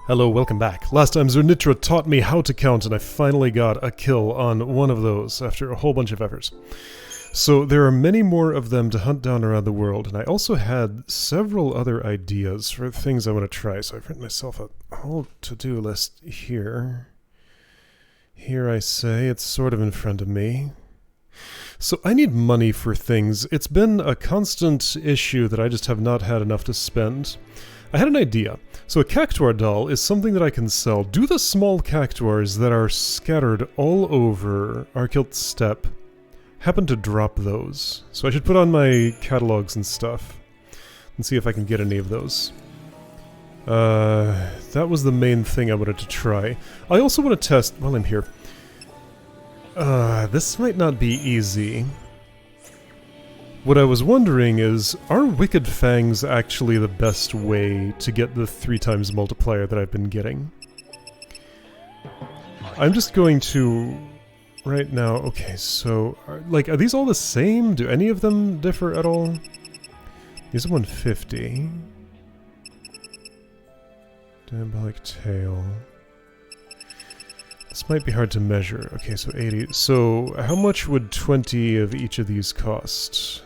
Hello, welcome back. Last time Zernitra taught me how to count and I finally got a kill on one of those after a whole bunch of efforts. So there are many more of them to hunt down around the world, and I also had several other ideas for things I want to try, so I've written myself a whole to-do list here. Here I say, it's sort of in front of me. So I need money for things. It's been a constant issue that I just have not had enough to spend. I had an idea. So a cactuar doll is something that I can sell. Do the small cactuars that are scattered all over Arkilt Steppe happen to drop those? So I should put on my catalogs and stuff and see if I can get any of those. That was the main thing I wanted to try. I also want to test, while I'm here, this might not be easy. What I was wondering is, are Wicked Fangs actually the best way to get the 3x multiplier that I've been getting? I'm just going to... right now, okay, so... are these all the same? Do any of them differ at all? These are 150. Diabolic Tail. This might be hard to measure. Okay, so 80. So, how much would 20 of each of these cost?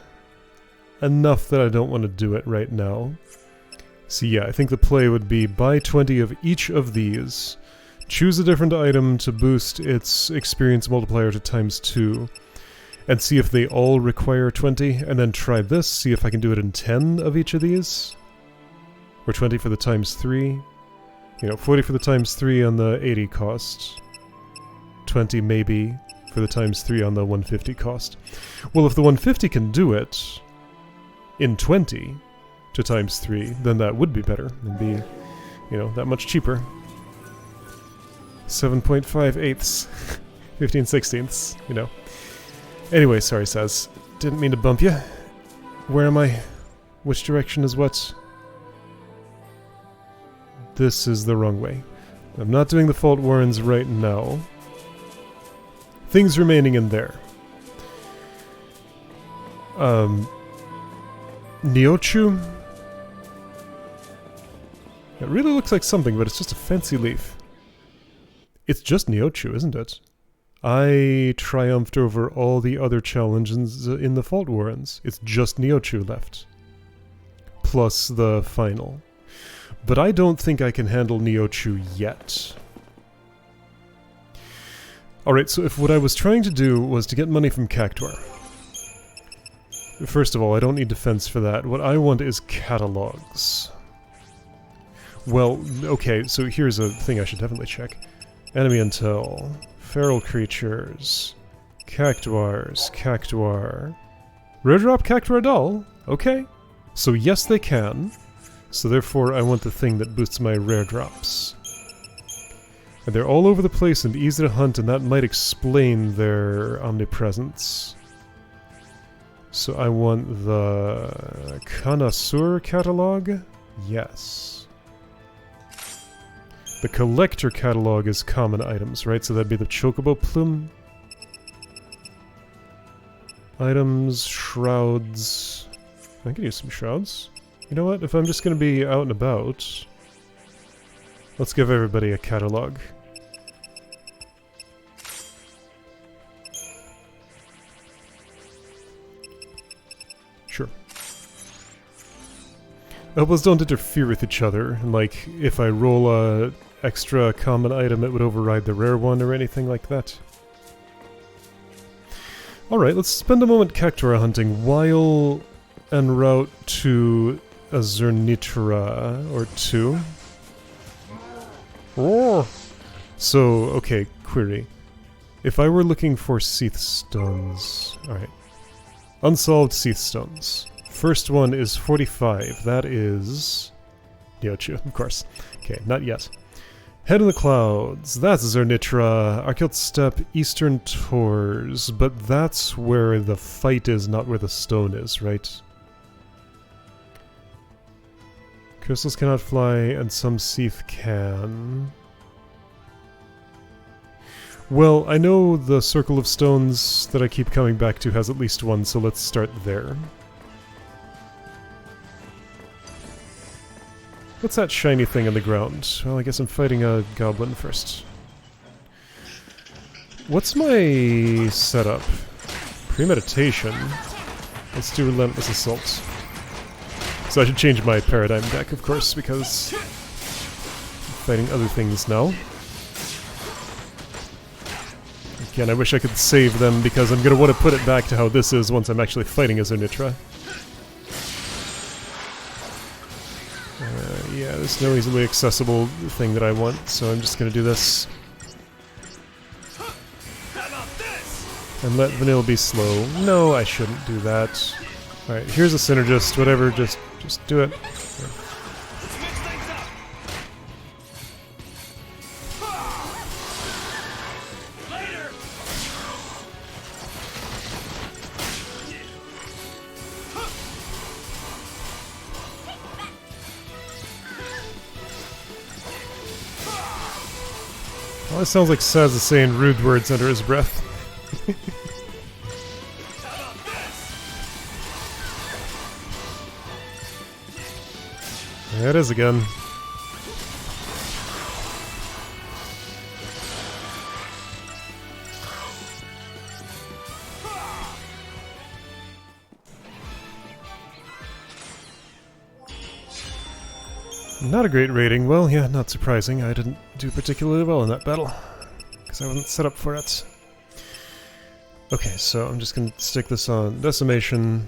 Enough that I don't want to do it right now. So yeah, I think the play would be buy 20 of each of these, choose a different item to boost its experience multiplier to _2, and see if they all require 20, and then try this, see if I can do it in 10 of each of these. Or 20 for the ×3. You know, 40 for the ×3 on the 80 cost. 20 maybe for the ×3 on the 150 cost. Well, if the 150 can do it in 20 to ×3, then that would be better. It'd be, you know, that much cheaper. 7.5/8, 15/16, you know. Anyway, sorry, Saz. Didn't mean to bump you. Where am I? Which direction is what? This is the wrong way. I'm not doing the Fault Warrens right now. Things remaining in there. Neochu? It really looks like something, but it's just a fancy leaf. It's just Neochu, isn't it? I triumphed over all the other challenges in the Fault Warrens. It's just Neochu left. Plus the final. But I don't think I can handle Neochu yet. Alright, so if what I was trying to do was to get money from Cactuar. First of all, I don't need defense for that. What I want is catalogs. Well, okay, so here's a thing I should definitely check. Enemy intel. Feral creatures. Cactuars. Cactuar. Rare drop Cactuar doll? Okay. So yes, they can. So therefore, I want the thing that boosts my rare drops. And they're all over the place and easy to hunt, and that might explain their omnipresence. So I want the Connoisseur catalog? Yes. The Collector catalog is common items, right? So that'd be the Chocobo Plume. Items, shrouds... I could use some shrouds. You know what? If I'm just going to be out and about, let's give everybody a catalog. Sure. Opals don't interfere with each other. Like, if I roll a extra common item, it would override the rare one or anything like that. Alright, let's spend a moment Cactuar hunting while en route to a Zernitra or two. Oh. So, okay, query. If I were looking for Seath Stones... Alright. Unsolved Seath Stones. First one is 45. That is... Neochu, of course. Okay, not yet. Head in the Clouds. That's Zernitra. Arkilt Steppe, Eastern Tors. But that's where the fight is, not where the stone is, right? Crystals cannot fly, and some Seath can. Well, I know the Circle of Stones that I keep coming back to has at least one, so let's start there. What's that shiny thing on the ground? Well, I guess I'm fighting a goblin first. What's my setup? Premeditation. Let's do Relentless Assault. So I should change my paradigm deck, of course, because I'm fighting other things now. Again, I wish I could save them because I'm going to want to put it back to how this is once I'm actually fighting as Unitra. Yeah, there's no easily accessible thing that I want, so I'm just going to do this. And let Vanille be slow. No, I shouldn't do that. Alright, here's a Synergist, whatever, just do it. Well, it sounds like Saz is saying rude words under his breath. There it is again. Not a great rating. Well, yeah, not surprising. I didn't do particularly well in that battle, because I wasn't set up for it. Okay, so I'm just going to stick this on Decimation.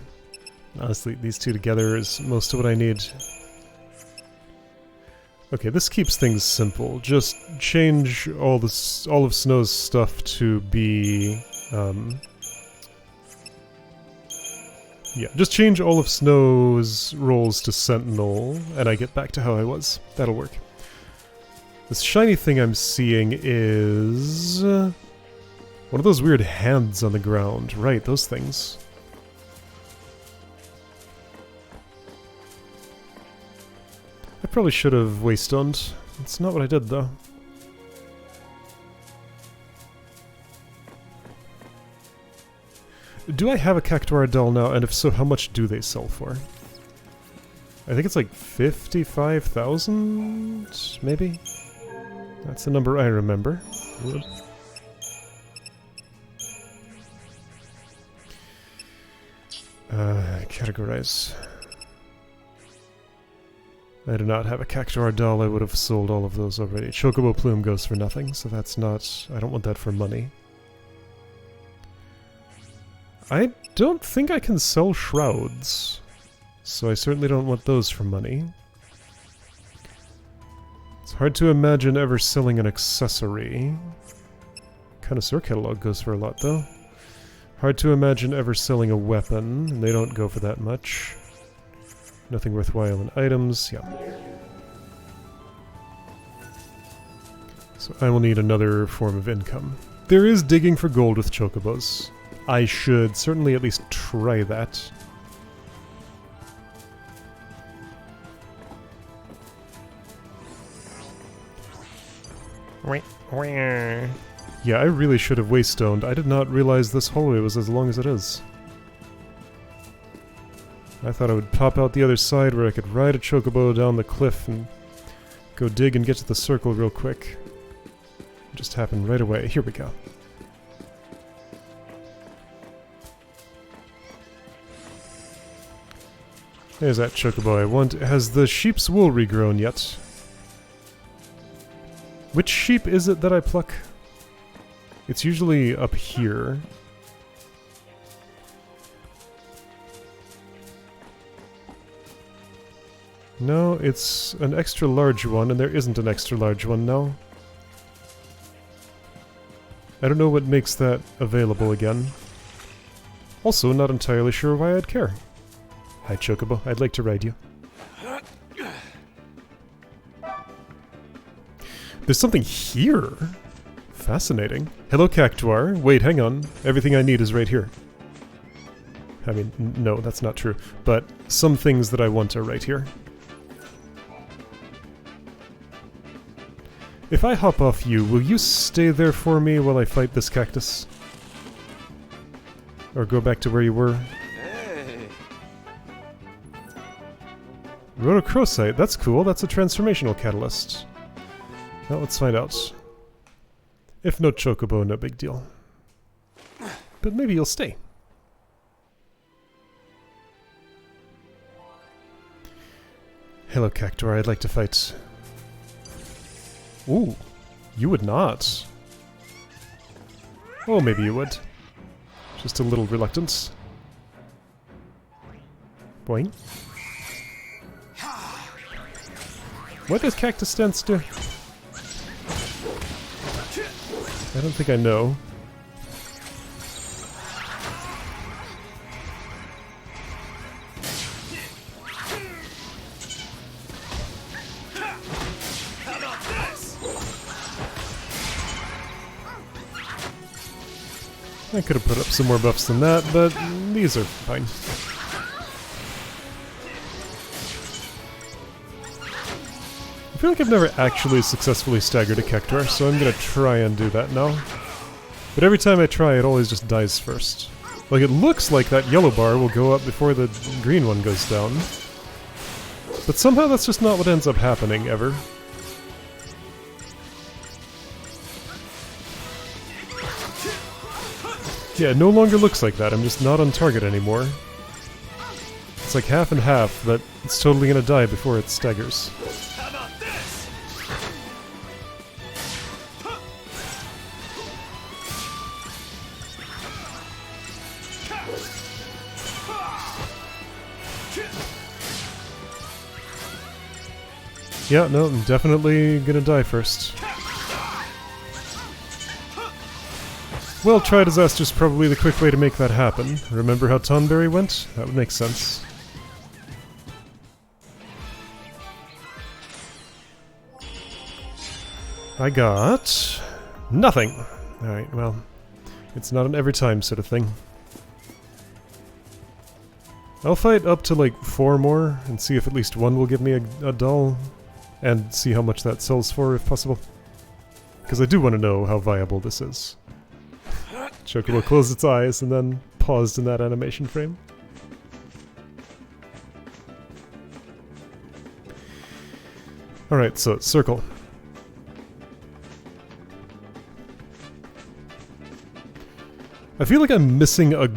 Honestly, these two together is most of what I need. Okay, this keeps things simple. Just change all of Snow's stuff to be... yeah, just change all of Snow's rolls to Sentinel, and I get back to how I was. That'll work. This shiny thing I'm seeing is... one of those weird hands on the ground. Right, those things. I probably should have Waystoned. That's not what I did, though. Do I have a Cactuar doll now, and if so, how much do they sell for? I think it's like 55,000, maybe? That's the number I remember. Categorize. I do not have a Cactuar doll, I would have sold all of those already. Chocobo Plume goes for nothing, so that's not... I don't want that for money. I don't think I can sell shrouds, so I certainly don't want those for money. It's hard to imagine ever selling an accessory. Connoisseur Catalog goes for a lot, though. Hard to imagine ever selling a weapon, and they don't go for that much. Nothing worthwhile in items, yeah. So I will need another form of income. There is digging for gold with chocobos. I should certainly at least try that. Yeah, I really should have Waystoned. I did not realize this hallway was as long as it is. I thought I would pop out the other side where I could ride a chocobo down the cliff and go dig and get to the circle real quick. It just happened right away. Here we go. There's that chocobo I want. Has the sheep's wool regrown yet? Which sheep is it that I pluck? It's usually up here. No, it's an extra large one, and there isn't an extra large one now. I don't know what makes that available again. Also, not entirely sure why I'd care. Hi, Chocobo. I'd like to ride you. There's something here! Fascinating. Hello, Cactuar. Wait, hang on. Everything I need is right here. I mean, no, that's not true. But some things that I want are right here. If I hop off you, will you stay there for me while I fight this cactus? Or go back to where you were? Rhodochrosite, that's cool. That's a transformational catalyst. Well, let's find out. If no chocobo, no big deal. But maybe you'll stay. Hello, Cactuar. I'd like to fight. Ooh, you would not. Oh, maybe you would. Just a little reluctance. Boing. What does Cactus Stance do? I don't think I know. I could have put up some more buffs than that, but these are fine. I feel like I've never actually successfully staggered a Cactuar, so I'm gonna try and do that now. But every time I try, it always just dies first. Like, it looks like that yellow bar will go up before the green one goes down. But somehow that's just not what ends up happening, ever. Yeah, it no longer looks like that. I'm just not on target anymore. It's like half and half, but it's totally gonna die before it staggers. How about this? Yeah, no, I'm definitely gonna die first. Well, try disaster's probably the quick way to make that happen. Remember how Tonberry went? That would make sense. I got nothing. Alright, well, it's not an every time sort of thing. I'll fight up to like 4 more and see if at least one will give me a doll, and see how much that sells for if possible. Because I do want to know how viable this is. Chocobo closed its eyes and then paused in that animation frame. Alright, so circle. I feel like I'm missing a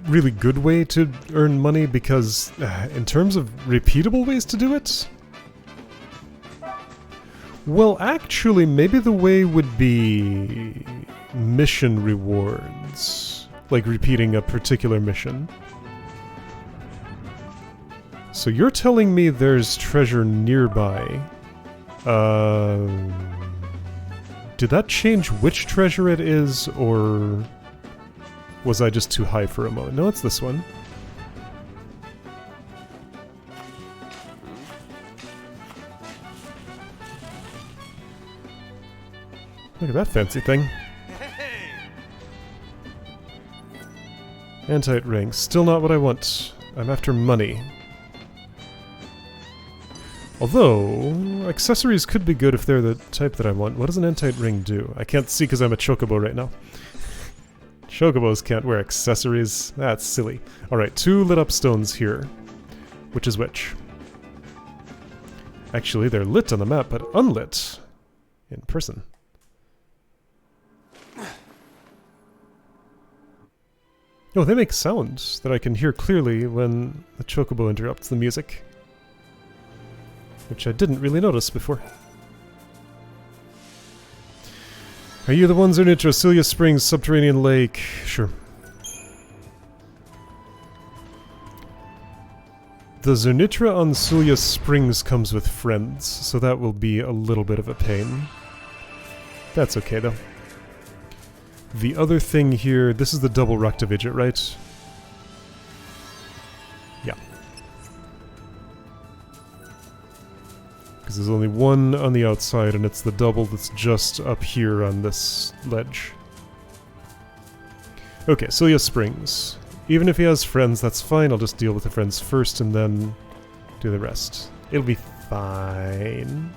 really good way to earn money because, in terms of repeatable ways to do it... Well, actually, maybe the way would be... mission rewards. Like repeating a particular mission. So you're telling me there's treasure nearby. Did that change which treasure it is, or... was I just too high for a moment? No, it's this one. Look at that fancy thing. Antite ring. Still not what I want. I'm after money. Although, accessories could be good if they're the type that I want. What does an antite ring do? I can't see because I'm a chocobo right now. Chocobos can't wear accessories. That's silly. Alright, 2 lit up stones here. Which is which? Actually, they're lit on the map, but unlit in person. Oh, they make sounds that I can hear clearly when the chocobo interrupts the music. Which I didn't really notice before. Are you the ones in Neutralized Springs, Subterranean Lake? Sure. The Zernitra on Sulia Springs comes with friends, so that will be a little bit of a pain. That's okay, though. The other thing here, this is the double Raktavidget, right? Yeah. Because there's only one on the outside, and it's the double that's just up here on this ledge. Okay, Sulia Springs. Even if he has friends, that's fine. I'll just deal with the friends first and then do the rest. It'll be fine.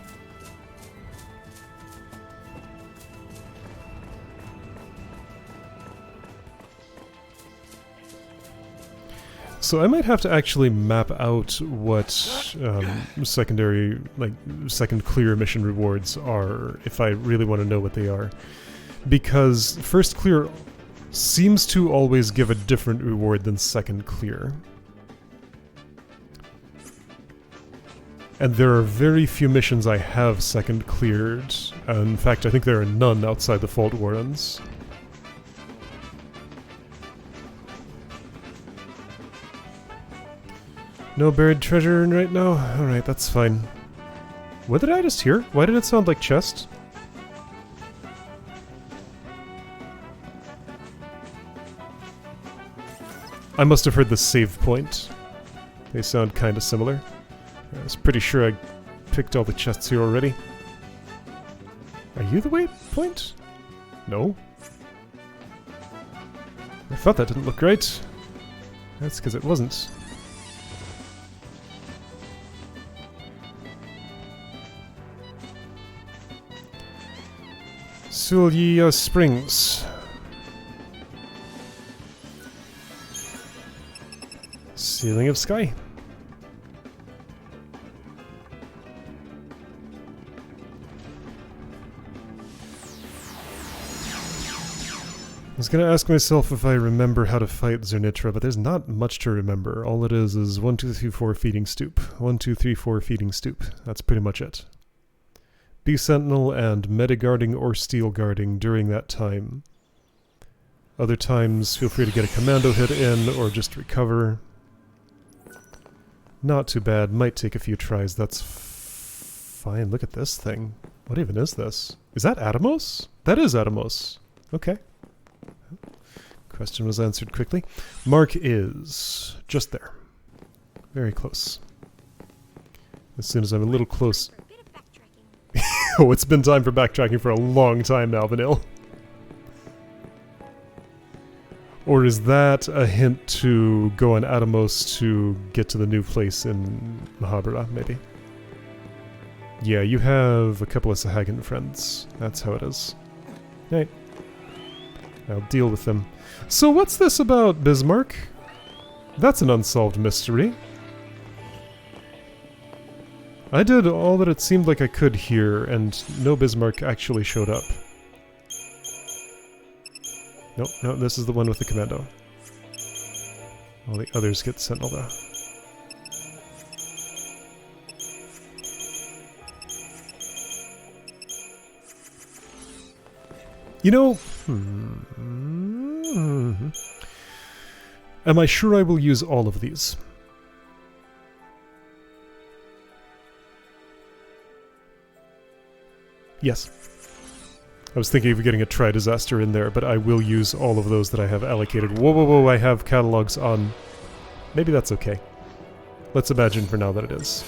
So I might have to actually map out what secondary, like, second clear mission rewards are if I really want to know what they are. Because first clear seems to always give a different reward than second clear. And there are very few missions I have second cleared. In fact, I think there are none outside the Fault Warrens. No buried treasure right now? Alright, that's fine. What did I just hear? Why did it sound like chest? I must have heard the save point. They sound kind of similar. I was pretty sure I picked all the chests here already. Are you the waypoint? No. I thought that didn't look right. That's because it wasn't. Sulya Springs. Ceiling of Sky. I was gonna ask myself if I remember how to fight Zernitra, but there's not much to remember. All it is 1, 2, 3, 4 feeding stoop. 1, 2, 3, 4 feeding stoop. That's pretty much it. Be Sentinel and meta-guarding or steel guarding during that time. Other times, feel free to get a commando hit in or just recover. Not too bad. Might take a few tries. That's fine. Look at this thing. What even is this? Is that Atomos? That is Atomos. Okay. Question was answered quickly. Mark is just there. Very close. As soon as I'm a little close... Oh, it's been time for backtracking for a long time now, Vanille. Or is that a hint to go on Atomos to get to the new place in Mahabharata, maybe? Yeah, you have a couple of Sahagin friends. That's how it is. Right. I'll deal with them. So what's this about, Bismarck? That's an unsolved mystery. I did all that it seemed like I could here, and no Bismarck actually showed up. Nope, no, this is the one with the commando. All the others get Sentinel though. You know... Am I sure I will use all of these? Yes. I was thinking of getting a Tri-Disaster in there, but I will use all of those that I have allocated. Whoa, whoa, whoa, I have catalogs on... Maybe that's okay. Let's imagine for now that it is.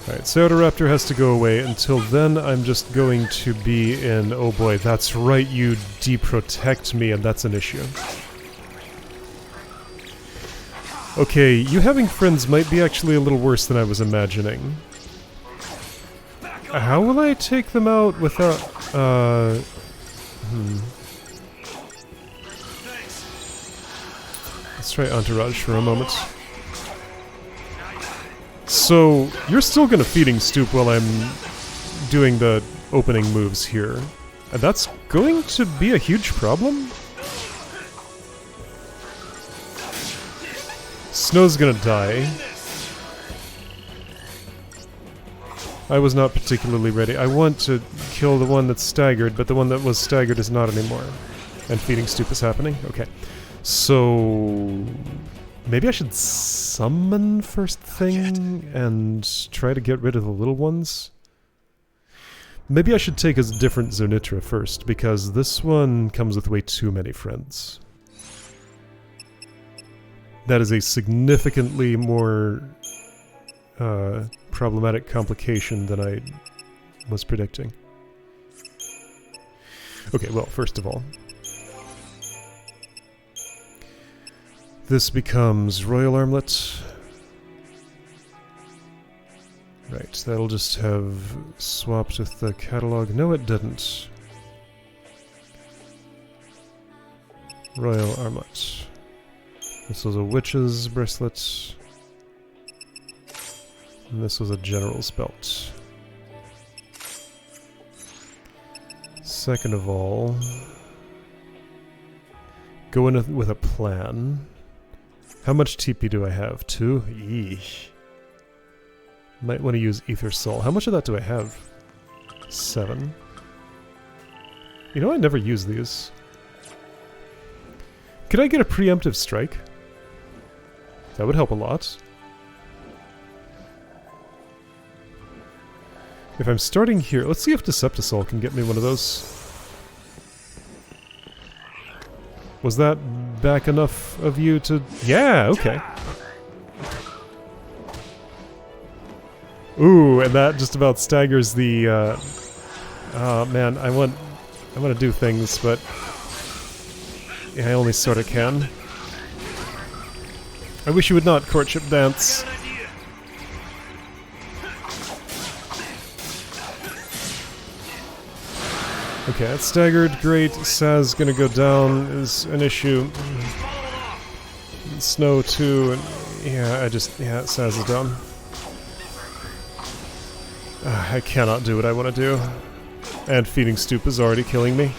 Alright, Pseudoraptor has to go away. Until then, I'm just going to be in... Oh boy, that's right, you deprotect me, and that's an issue. Okay, you having friends might be actually a little worse than I was imagining. How will I take them out without... Let's try Entourage for a moment. So, you're still gonna feeding stoop while I'm doing the opening moves here. And that's going to be a huge problem? Snow's gonna die. I was not particularly ready. I want to kill the one that's staggered, but the one that was staggered is not anymore. And feeding stoop is happening? Okay. So... maybe I should summon first thing and try to get rid of the little ones? Maybe I should take a different Zernitra first, because this one comes with way too many friends. That is a significantly more... problematic complication than I was predicting. Okay, well, first of all, this becomes Royal Armlet. Right, that'll just have swapped with the catalog. No, it didn't. Royal Armlet. This was a witch's bracelet. And this was a general's belt. Second of all, go in with a plan. How much TP do I have? 2? Yeesh. Might want to use Ether Soul. How much of that do I have? 7. You know, I never use these. Could I get a preemptive strike? That would help a lot. If I'm starting here, let's see if Deceptisol can get me one of those. Was that back enough of you to... Yeah, okay. Ooh, and that just about staggers the... Oh man, I want to do things, but... Yeah, I only sort of can. I wish you would not courtship dance. Okay, that's staggered. Great. Saz gonna go down is an issue. Snow too, and yeah, Saz is down. I cannot do what I want to do. And Feeding Stoop is already killing me.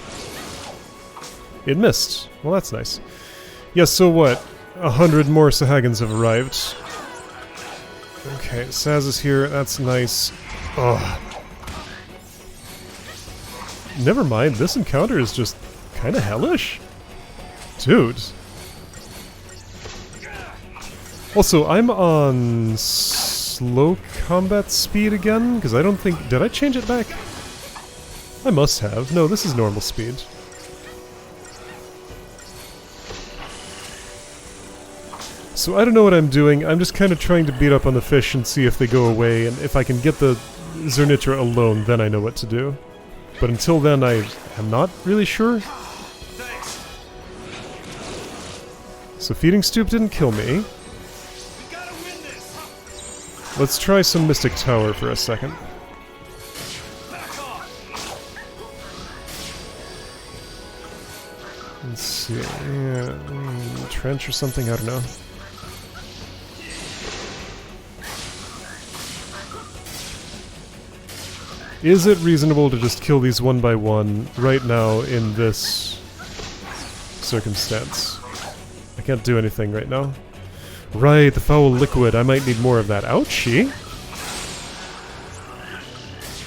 It missed. Well, that's nice. Yes, so what? 100 more Sahagins have arrived. Okay, Saz is here. That's nice. Ugh. Never mind, this encounter is just kind of hellish. Dude. Also, I'm on slow combat speed again, because I don't think... Did I change it back? I must have. No, this is normal speed. So I don't know what I'm doing. I'm just kind of trying to beat up on the fish and see if they go away, and if I can get the Zernitra alone, then I know what to do. But until then, I am not really sure. So Feeding Stoop didn't kill me. Let's try some Mystic Tower for a second. Let's see. Yeah, trench or something? I don't know. Is it reasonable to just kill these one by one right now in this circumstance? I can't do anything right now. Right, the foul liquid. I might need more of that. Ouchie!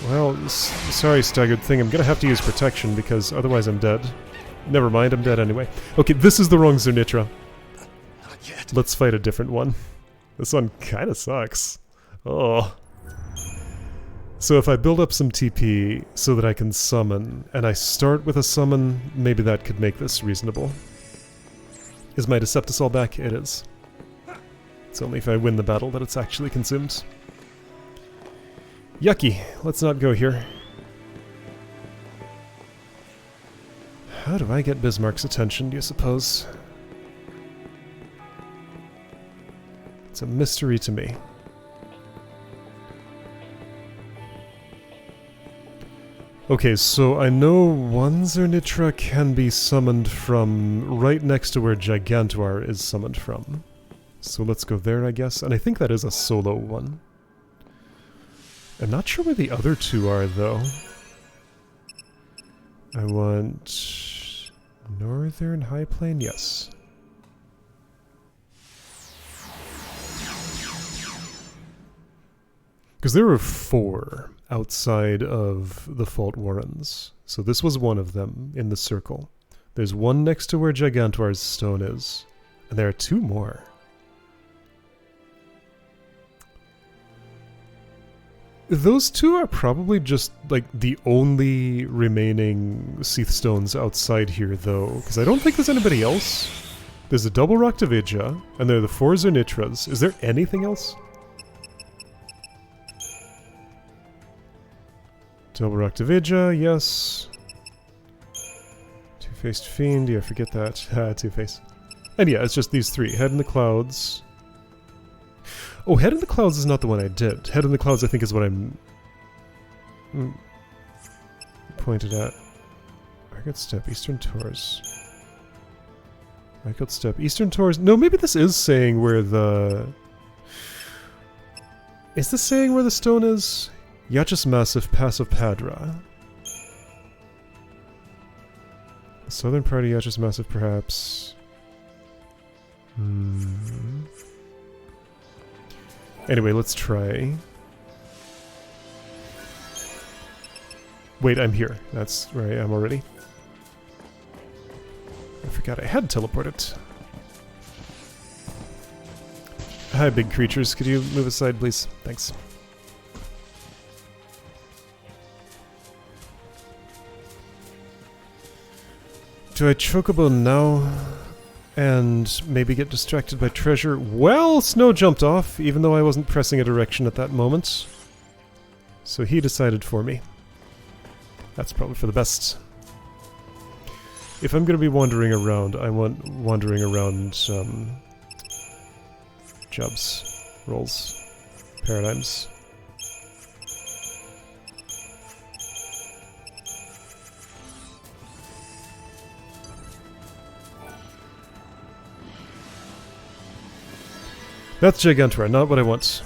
Well, sorry, staggered thing. I'm gonna have to use protection because otherwise I'm dead. Never mind, I'm dead anyway. Okay, this is the wrong Zernitra. Let's fight a different one. This one kinda sucks. Oh. So if I build up some TP so that I can summon, and I start with a summon, maybe that could make this reasonable. Is my Deceptisol back? It is. It's only if I win the battle that it's actually consumed. Yucky. Let's not go here. How do I get Bismarck's attention, do you suppose? It's a mystery to me. Okay, so I know one Zernitra can be summoned from right next to where Gigantuar is summoned from. So let's go there, I guess. And I think that is a solo one. I'm not sure where the other two are, though. I want... Northern High Plain? Yes. Because there were 4 outside of the Fault Warrens. So this was one of them in the circle. There's one next to where Gigantuar's stone is. And there are 2 more. Those 2 are probably just, like, the only remaining Seath Stones outside here, though. Because I don't think there's anybody else. There's a double Raktavidya, and there are the 4 Zernitras. Is there anything else? Double Raktavidya, yes. Two-Faced Fiend, yeah, forget that. Two-Face. And yeah, it's just these 3. Head in the Clouds. Oh, Head in the Clouds is not the one I did. Head in the Clouds, I think, is what I'm... pointed at. Target Step, Eastern Taurus. I could step Eastern Taurus. No, maybe this is saying where the... Is this saying where the stone is? Yachus Massif, Pass of Padra. The southern part of Yachus Massif, perhaps. Anyway, let's try. Wait, I'm here. That's where I am already. I forgot I had teleported. Hi, big creatures. Could you move aside, please? Thanks. Do I chocobo now and maybe get distracted by treasure? Well, Snow jumped off, even though I wasn't pressing a direction at that moment. So he decided for me. That's probably for the best. If I'm going to be wandering around, I want wandering around jobs, roles, paradigms. That's Gigantora, not what I want.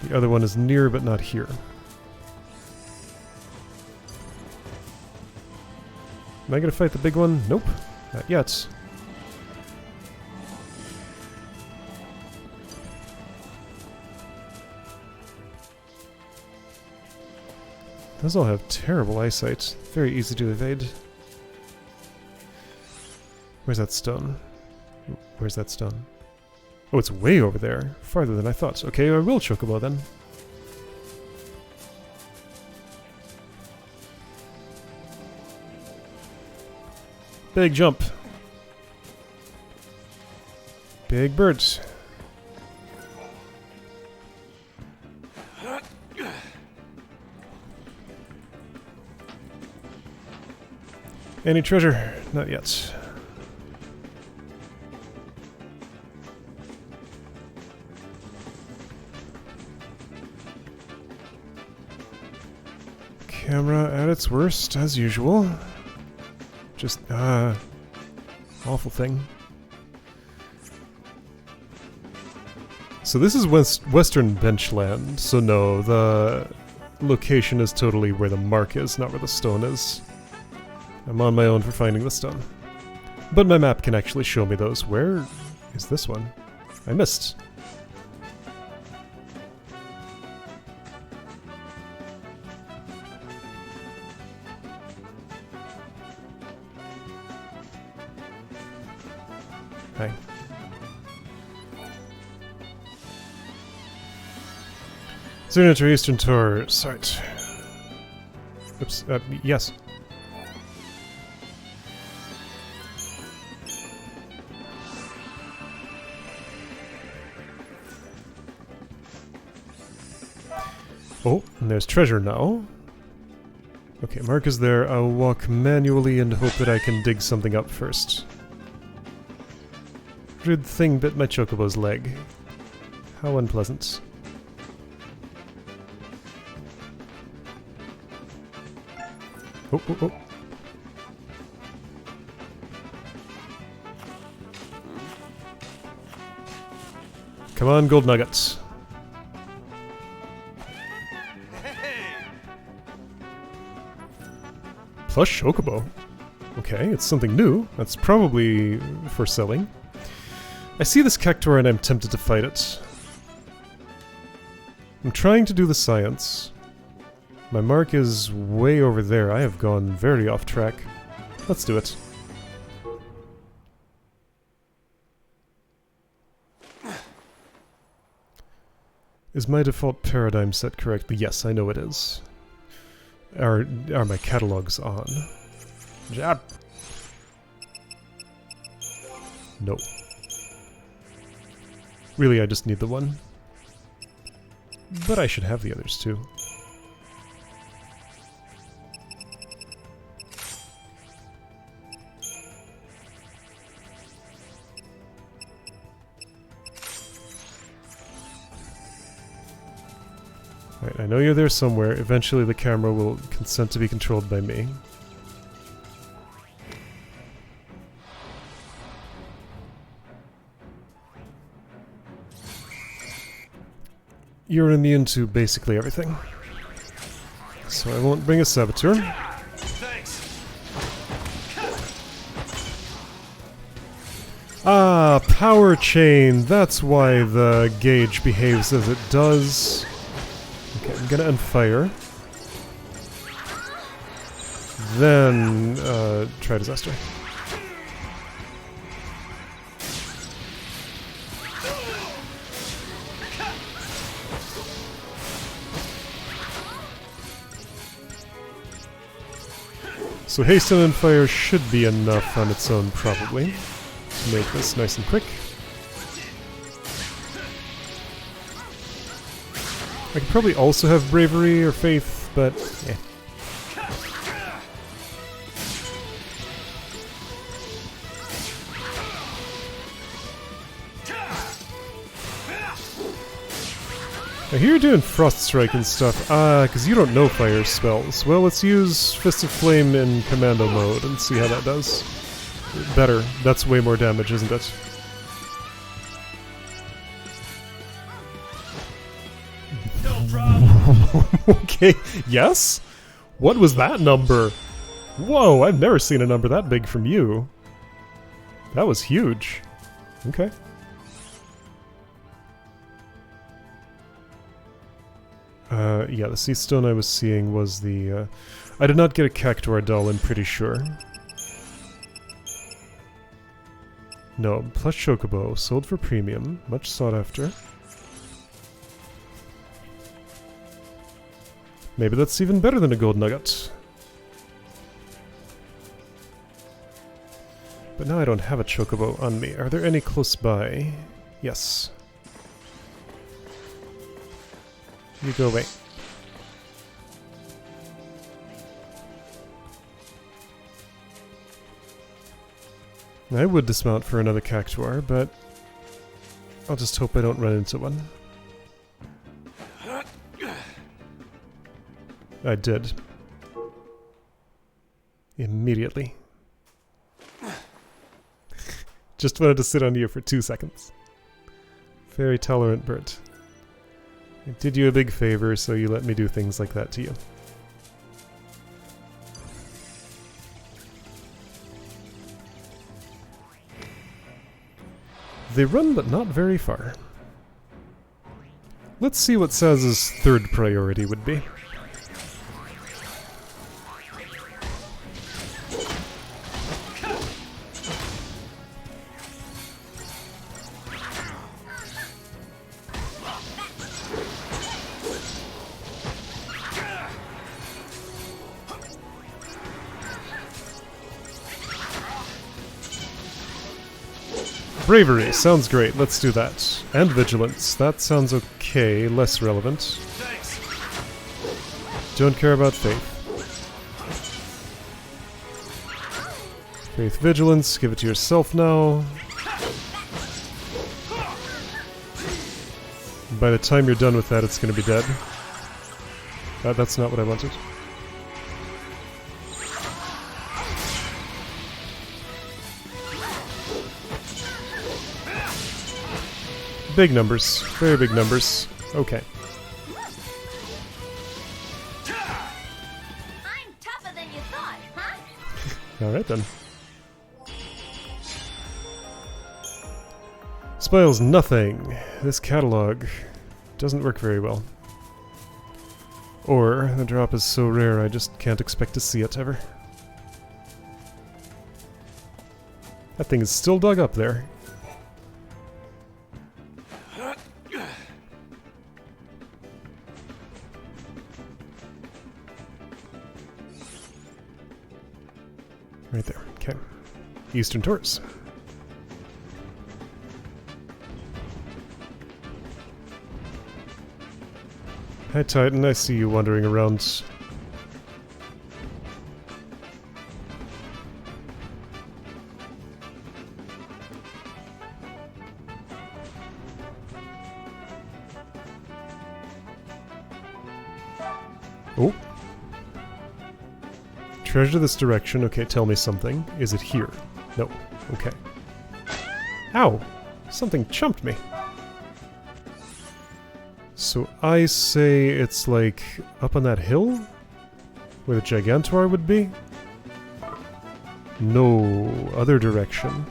The other one is near but not here. Am I gonna fight the big one? Nope, not yet. Those all have terrible eyesight. Very easy to evade. Where's that stone? Where's that stone? Oh, it's way over there. Farther than I thought. Okay, I will chocobo then. Big jump. Big birds. Any treasure? Not yet. Camera at its worst, as usual. Just, awful thing. So this is Western Benchland, so no, the location is totally where the mark is, not where the stone is. I'm on my own for finding the stone. But my map can actually show me those. Where is this one? I missed. Hi. Signature Eastern Tour site. Oops, yes. Oh, and there's treasure now. Okay, mark is there. I'll walk manually and hope that I can dig something up first. Good thing bit my chocobo's leg. How unpleasant. Oh, oh, oh. Come on, gold nuggets. Plush chocobo. Okay, it's something new. That's probably for selling. I see this cactuar and I'm tempted to fight it. I'm trying to do the science. My mark is way over there. I have gone very off track. Let's do it. Is my default paradigm set correctly? Yes, I know it is. Are my catalogs on? Jab! No. Really, I just need the one. But I should have the others too. Alright, I know you're there somewhere. Eventually the camera will consent to be controlled by me. you're immune to basically everything. So I won't bring a saboteur. Ah, power chain. That's why the gauge behaves as it does. Okay, I'm gonna unfire. Then, try disaster. So haste and fire should be enough on its own, probably, to make this nice and quick. I could probably also have bravery or faith, but yeah. I hear you're doing Frost Strike and stuff. Because you don't know fire spells. Well, let's use Fist of Flame in commando mode and see how that does. Better. That's way more damage, isn't it? No problem. Okay, yes? What was that number? Whoa, I've never seen a number that big from you. That was huge. Okay. Yeah, the sea stone I was seeing was the, I did not get a Cactuar doll, I'm pretty sure. No, plush chocobo, sold for premium, much sought after. Maybe that's even better than a gold nugget. But now I don't have a chocobo on me. Are there any close by? Yes. You go away. I would dismount for another Cactuar, but I'll just hope I don't run into one. I did. Immediately. Just wanted to sit on you for 2 seconds. Very tolerant bird. I did you a big favor, so you let me do things like that to you. They run, but not very far. Let's see what Saz's third priority would be. Bravery, sounds great, let's do that. And Vigilance, that sounds okay, less relevant. Don't care about Faith. Faith Vigilance, give it to yourself now. By the time you're done with that, it's gonna be dead. That's not what I wanted. Big numbers. Very big numbers. Okay. I'm tougher than you thought, huh? Alright then. Spoils nothing. This catalog doesn't work very well. Or the drop is so rare I just can't expect to see it ever. That thing is still dug up there. Right there, okay. Eastern Taurus. Hi Titan, I see you wandering around. Oh. Treasure this direction. Okay, tell me something. Is it here? No. Okay. Ow! Something chumped me. So I say it's like up on that hill? Where the Gigantor would be? No, other direction.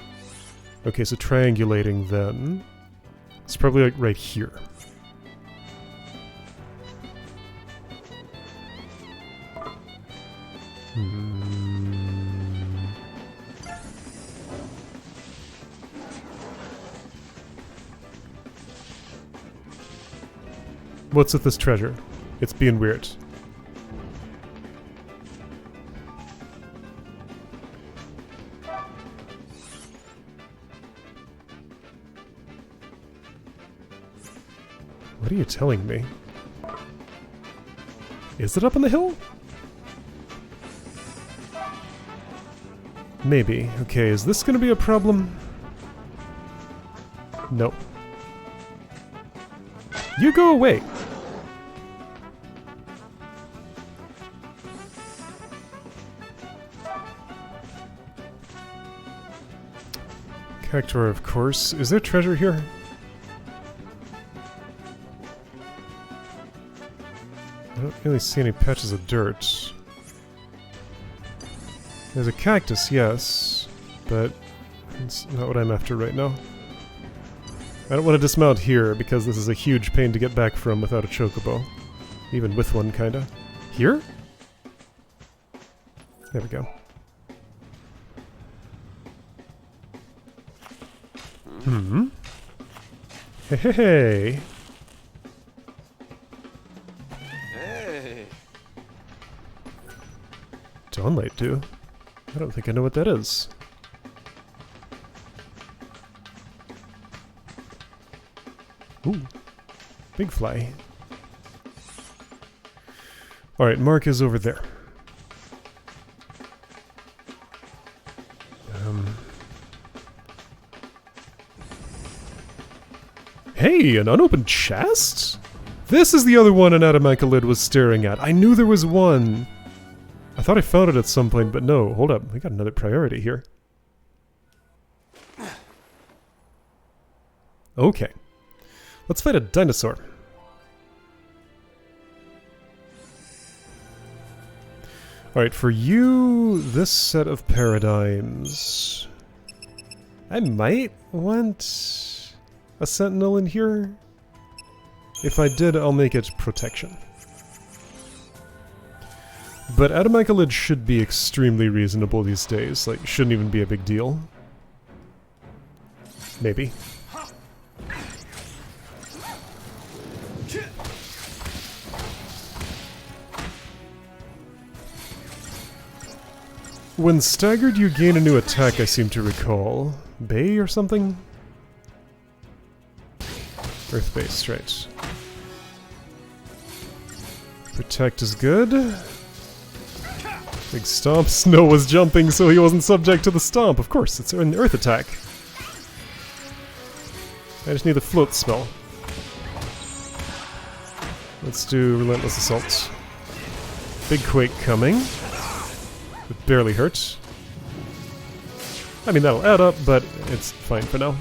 Okay, so triangulating then. It's probably like right here. What's with this treasure? It's being weird. What are you telling me? Is it up on the hill? Maybe. Okay, is this gonna be a problem? No. You go away! Cactuar, of course. Is there treasure here? I don't really see any patches of dirt. There's a cactus, yes, but it's not what I'm after right now. I don't want to dismount here because this is a huge pain to get back from without a chocobo. Even with one, kinda. Here? There we go. Hmm. Hey, hey, hey. Hey. Dawnlight do? I don't think I know what that is. Ooh. Big fly. Alright, Mark is over there. Hey, an unopened chest? This is the other one an Adamankalid was staring at. I knew there was one. I thought I found it at some point, but no. Hold up, we got another priority here. Okay. Let's fight a dinosaur. Alright, for you, this set of paradigms... I might want a sentinel in here. If I did, I'll make it protection. But Adamankalid should be extremely reasonable these days. Like, shouldn't even be a big deal. Maybe. When staggered, you gain a new attack, I seem to recall. Bay or something? Earth-based, right. Protect is good. Big stomp. Snow was jumping, so he wasn't subject to the stomp. Of course, it's an earth attack. I just need the float spell. Let's do Relentless Assault. Big quake coming. It barely hurts. I mean, that'll add up, but it's fine for now.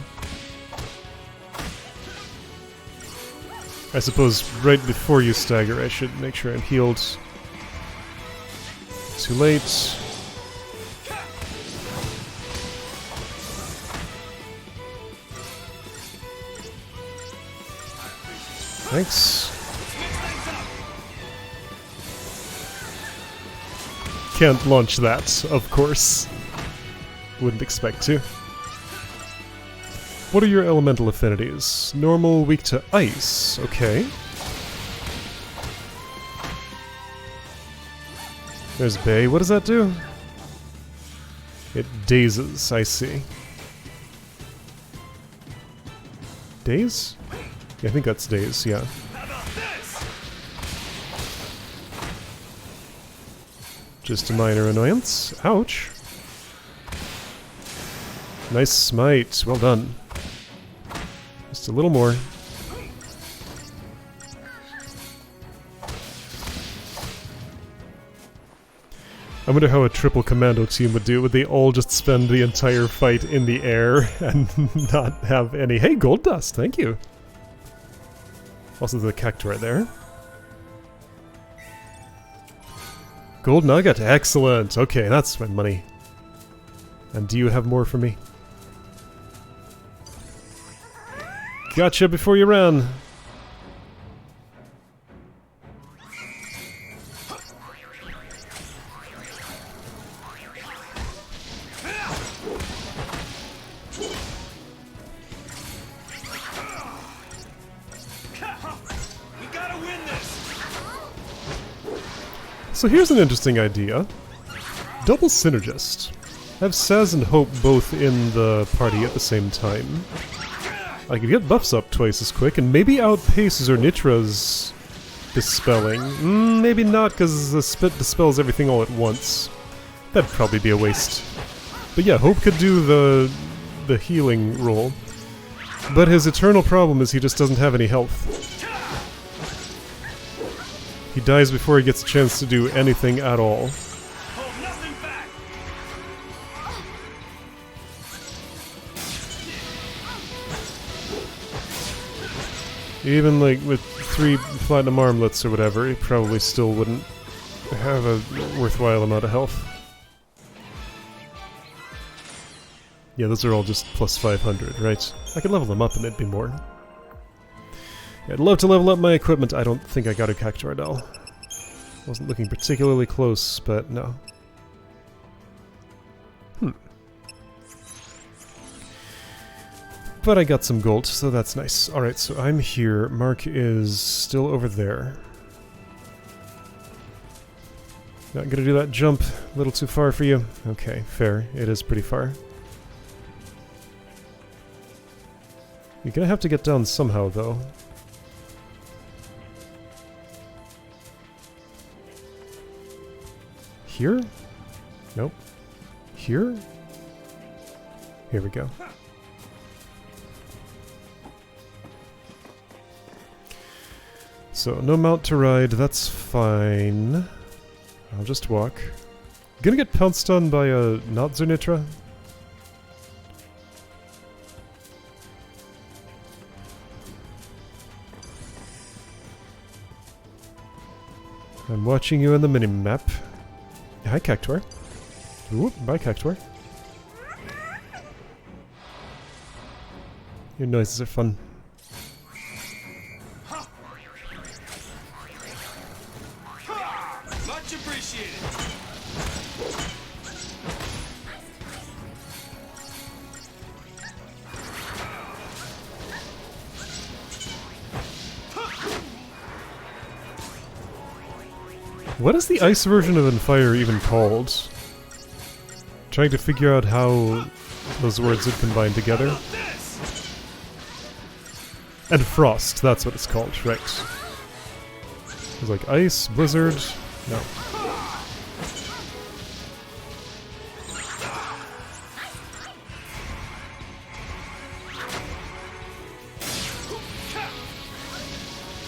I suppose right before you stagger, I should make sure I'm healed. Too late. Thanks. Can't launch that, of course. Wouldn't expect to. What are your elemental affinities? Normal, weak to ice. Okay. There's Bay. What does that do? It dazes, I see. Daze? Yeah, I think that's daze, yeah. Just a minor annoyance. Ouch. Nice smite. Well done. Just a little more. I wonder how a triple commando team would do. Would they all just spend the entire fight in the air and not have any... Hey, gold dust, thank you. Also the cactuar there. Gold nugget, excellent! Okay, that's my money. And do you have more for me? Gotcha before you ran! So here's an interesting idea. Double Synergist. Have Saz and Hope both in the party at the same time. I could get buffs up twice as quick and maybe outpace Zernitra's dispelling. Maybe not, because the spit dispels everything all at once. That'd probably be a waste. But yeah, Hope could do the healing role. But his eternal problem is he just doesn't have any health. He dies before he gets a chance to do anything at all. Even like with 3 platinum armlets or whatever, he probably still wouldn't have a worthwhile amount of health. Yeah, those are all just plus 500, right? I could level them up and it'd be more. Yeah, I'd love to level up my equipment. I don't think I got a cactuar doll. Wasn't looking particularly close, but no. But I got some gold, so that's nice. Alright, so I'm here. Mark is still over there. Not gonna do that jump. A little too far for you? Okay, fair. It is pretty far. You're gonna have to get down somehow, though. Here? Nope. Here? Here we go. So, no mount to ride, that's fine. I'll just walk. Gonna get pounced on by a not Zernitra? I'm watching you on the minimap. Hi, Cactuar. Whoop, bye, Cactuar. Your noises are fun. Much appreciated. What is the ice version of Infire even called? Trying to figure out how those words would combine together. And Frost, that's what it's called, right. It's like Ice, Blizzard, no.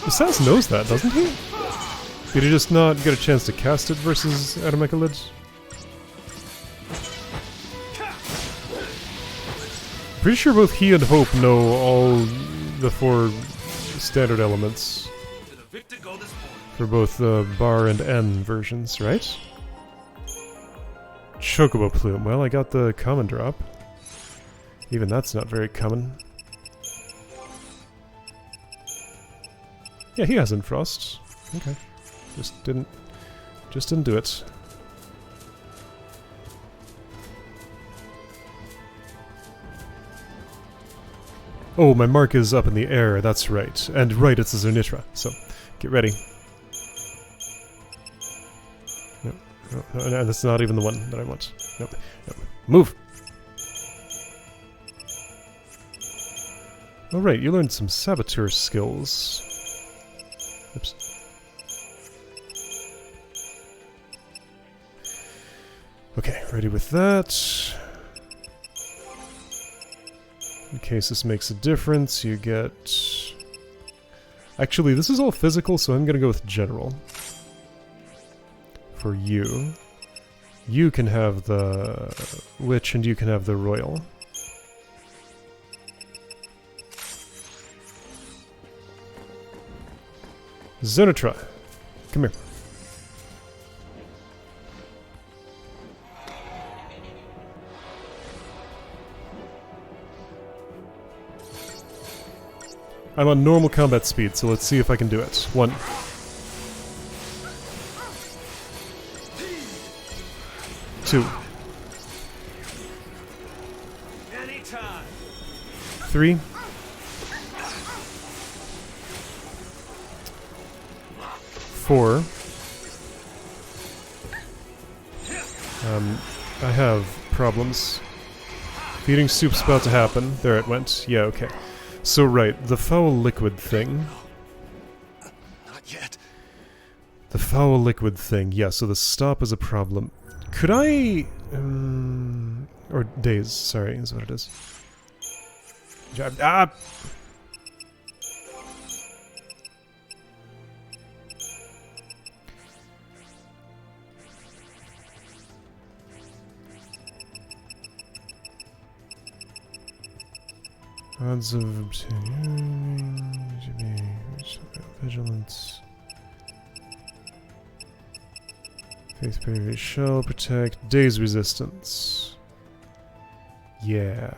Saz knows that, doesn't he? Did he just not get a chance to cast it versus Atomechalid? Pretty sure both he and Hope know all the 4 standard elements for both the Bar and N versions, right? Chocobo Plume. Well, I got the common drop. Even that's not very common. Yeah, he has Infrost. Okay. Just didn't do it. Oh, my mark is up in the air, that's right. And right, it's a Zernitra, so get ready. No, that's not even the one that I want. Nope. Move! Alright, you learned some Saboteur skills. Oops. Okay, ready with that. In case this makes a difference, you get... Actually, this is all physical, so I'm gonna go with General. For you. You can have the Witch and you can have the Royal. Zonatron, come here. I'm on normal combat speed, so let's see if I can do it. 1. 2. 3. 4. I have problems. Feeding soup's about to happen. There it went. Yeah, okay. So right, the foul liquid thing. Not yet. The foul liquid thing. Yeah, so the stop is a problem. Could I... or days, sorry, is what it is. Ah! Odds of obtaining... Vigilance... Faith barrier shell protect... Daze resistance... Yeah...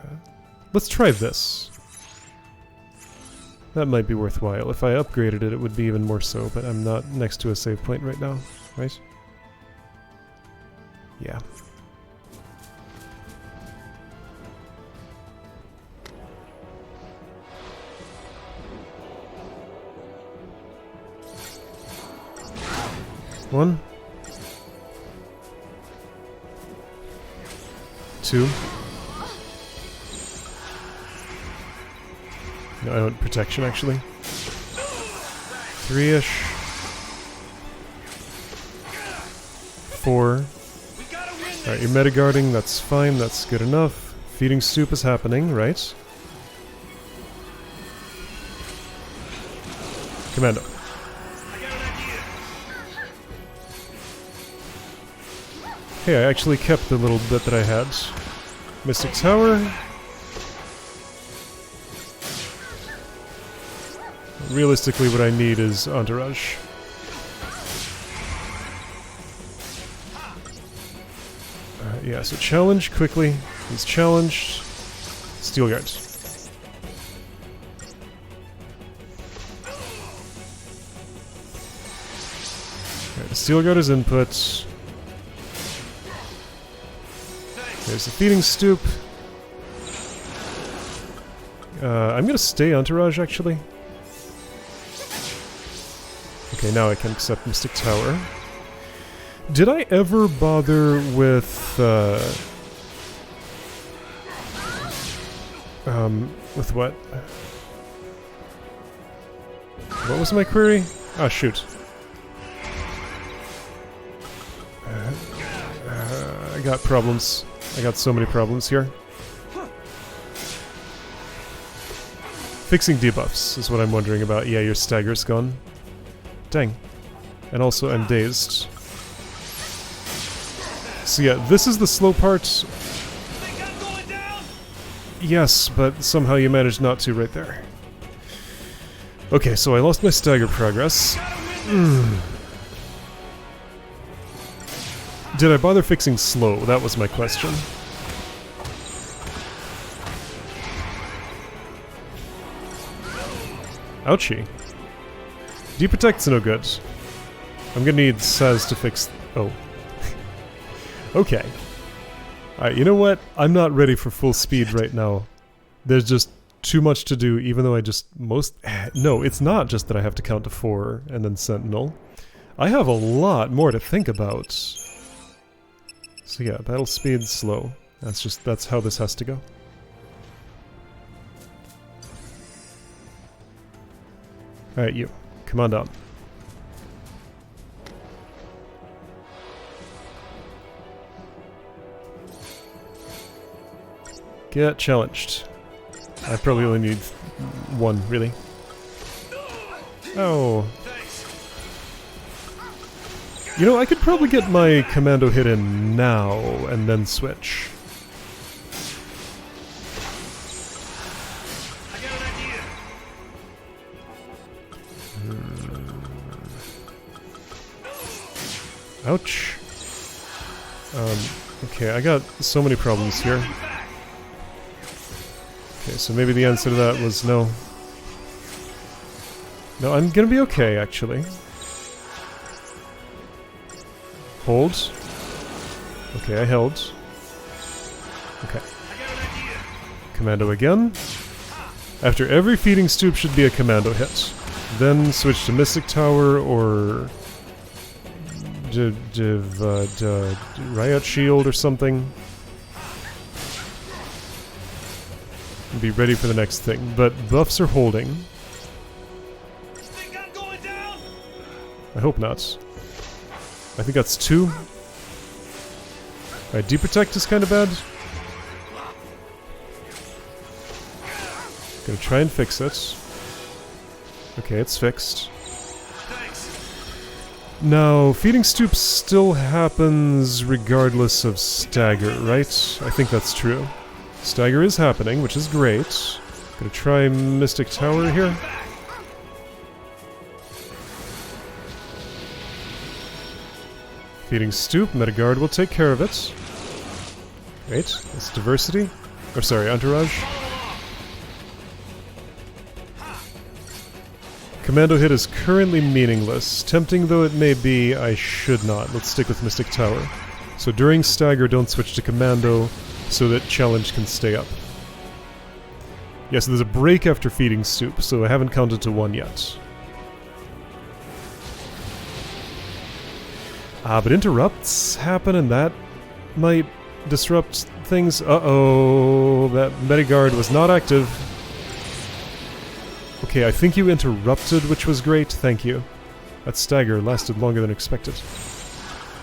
Let's try this. That might be worthwhile. If I upgraded it, it would be even more so, but I'm not next to a save point right now, right? Yeah. One. 2. No, I want protection, actually. 3-ish. 4. Alright, you're metaguarding, that's fine, that's good enough. Feeding soup is happening, right? Commando. Hey, I actually kept the little bit that I had. Mystic Tower. Realistically, what I need is Entourage. Yeah, so challenge quickly. He's challenged. Steel Guards. Alright, the Steel Guard is input. There's the feeding stoop. I'm gonna stay Entourage, actually. Okay, now I can accept Mystic Tower. Did I ever bother with, with what? What was my query? Ah, shoot. I got problems. I got so many problems here. Fixing debuffs is what I'm wondering about. Yeah, your stagger's gone. Dang. And also I'm dazed. So yeah, this is the slow part. Yes, but somehow you managed not to right there. Okay, so I lost my stagger progress. Did I bother fixing slow? That was my question. Ouchie. Deprotect's no good. I'm gonna need Saz to fix... Oh. Okay. Alright, you know what? I'm not ready for full speed right now. There's just too much to do, even though I just No, it's not just that I have to count to 4 and then Sentinel. I have a lot more to think about. So yeah, battle speed slow. That's how this has to go. Alright, you. Come on down. Get challenged. I probably only need 1, really. Oh. You know, I could probably get my commando hit in now and then switch. Ouch. Okay, I got so many problems here. Okay, so maybe the answer to that was no. No, I'm gonna be okay, actually. Hold. Okay, I held. Okay. Commando again. After every feeding stoop should be a commando hit. Then switch to Mystic Tower or Riot Shield or something. And be ready for the next thing. But buffs are holding. I hope not. I think that's 2. Alright, Deprotect is kind of bad. Gonna try and fix it. Okay, it's fixed. Now, feeding stoop still happens regardless of stagger, right? I think that's true. Stagger is happening, which is great. Gonna try Mystic Tower here. Feeding stoop, Metagard will take care of it. Wait, it's diversity? Or sorry, entourage. Commando hit is currently meaningless. Tempting though it may be, I should not. Let's stick with Mystic Tower. So during stagger, don't switch to Commando so that challenge can stay up. Yeah, so there's a break after feeding stoop, so I haven't counted to 1 yet. But interrupts happen and that might disrupt things. Uh-oh, that Metagard was not active. Okay, I think you interrupted, which was great, thank you. That stagger lasted longer than expected.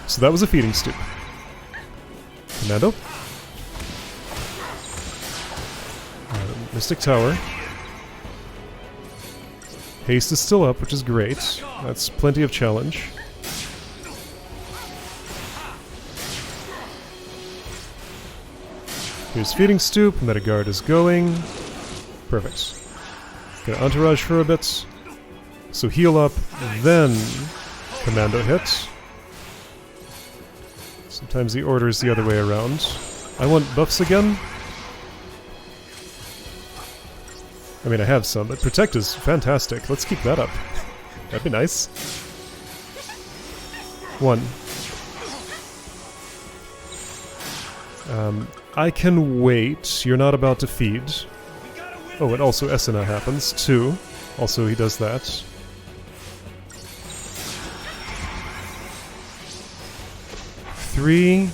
So that was a feeding stoop. Commando. Mystic Tower. Haste is still up, which is great. That's plenty of challenge. Here's feeding stoop, Metagard is going. Perfect. Gonna entourage for a bit. So heal up, then commando hit. Sometimes the order is the other way around. I want buffs again. I mean, I have some, but protect is fantastic. Let's keep that up. That'd be nice. 1. I can wait. You're not about to feed. Oh, and also Esena happens. 2. Also, he does that. 3.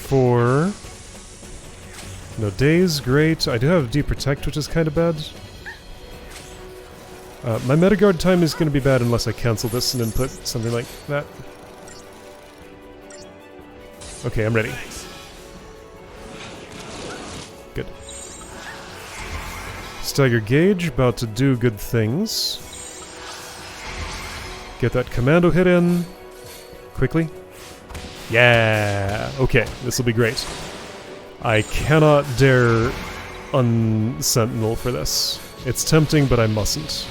4. No days, great. I do have Deprotect, which is kind of bad. My Metagard time is going to be bad unless I cancel this and then put something like that. Okay, I'm ready. Good. Stagger Gauge, about to do good things. Get that commando hit in. Quickly. Yeah! Okay, this will be great. I cannot dare unsentinel for this. It's tempting, but I mustn't.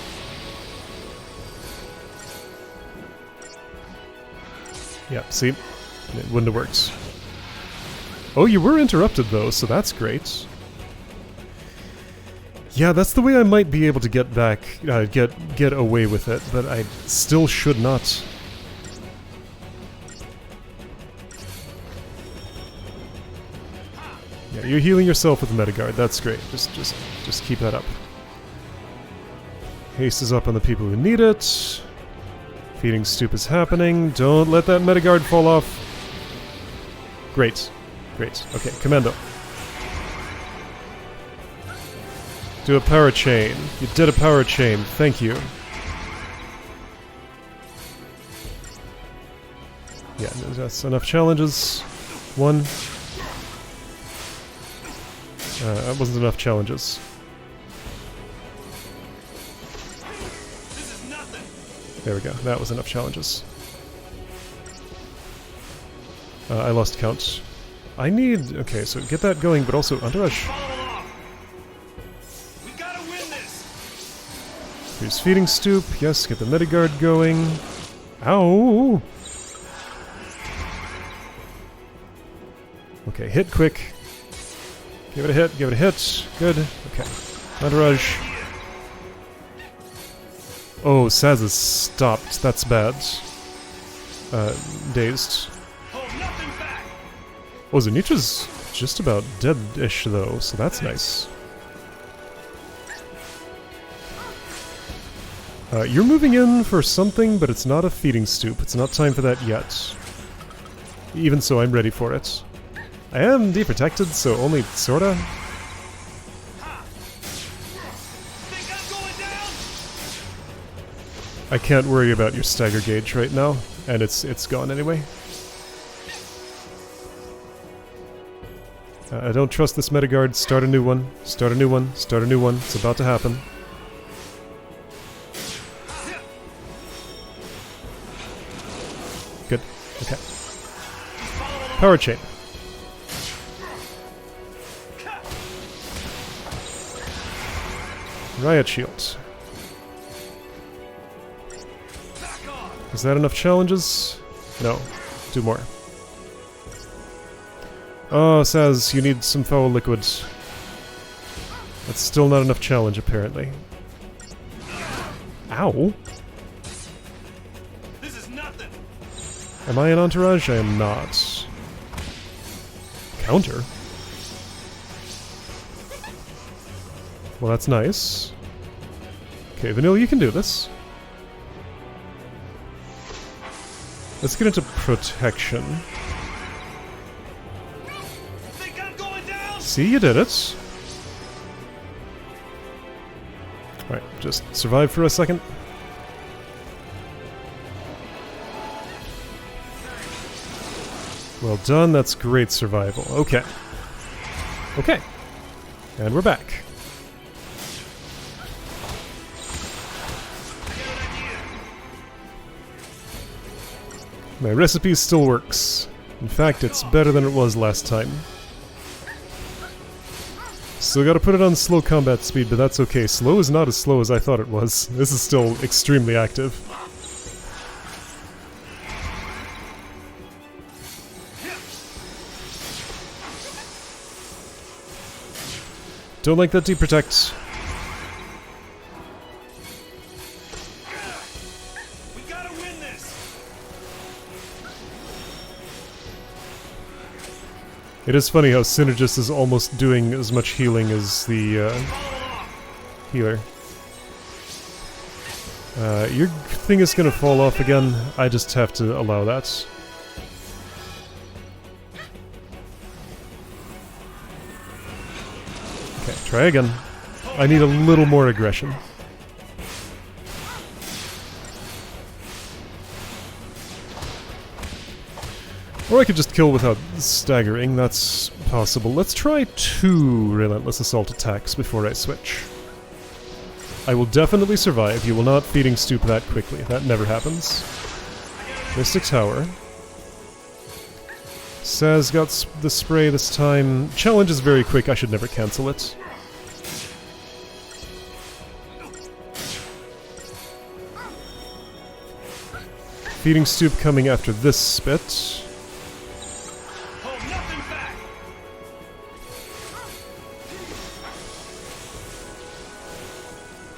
Yeah, see? It wouldn't have worked. Oh, you were interrupted though, so that's great. Yeah, that's the way I might be able to get back, get away with it, but I still should not. Yeah, you're healing yourself with Metagard. That's great. Just keep that up. Haste is up on the people who need it. Feeding stoop is happening. Don't let that Metagard fall off. Great. Great. Okay, commando. Do a power chain. You did a power chain. Thank you. Yeah, that's enough challenges. 1. That wasn't enough challenges. There we go. That was enough challenges. I lost count. I need... Okay, so get that going, but also entourage. We gotta win this. Here's feeding stoop. Yes, get the Metagard going. Ow! Okay, hit quick. Give it a hit, give it a hit. Good. Okay. Entourage. Oh, Saz is stopped. That's bad. Dazed. Oh, Zenitra's just about dead-ish though, so that's nice. You're moving in for something, but it's not a feeding stoop. It's not time for that yet. Even so, I'm ready for it. I am deprotected, so only sorta. I can't worry about your stagger gauge right now, and it's gone anyway. I don't trust this Metagard. Start a new one. Start a new one. Start a new one. It's about to happen. Good. Okay. Power chain. Riot shield. Is that enough challenges? No. Do more. Oh, Saz, you need some foul liquids. That's still not enough challenge, apparently. Ow! This is nothing. Am I an entourage? I am not. Counter? Well, that's nice. Okay, Vanilla, you can do this. Let's get into protection. Think I'm going down? See, you did it. Alright, just survive for a second. Well done, that's great survival. Okay. Okay. And we're back. My recipe still works. In fact, it's better than it was last time. Still gotta put it on slow combat speed, but that's okay. Slow is not as slow as I thought it was. This is still extremely active. Don't like that deprotect. We gotta win this. It is funny how Synergist is almost doing as much healing as the healer. Your thing is gonna fall off again. I just have to allow that. Okay, try again. I need a little more aggression. Or I could just kill without staggering, that's possible. Let's try 2 Relentless Assault attacks before I switch. I will definitely survive. You will not feeding stoop that quickly. That never happens. Mystic Tower. Saz got the spray this time. Challenge is very quick. I should never cancel it. Feeding stoop coming after this spit.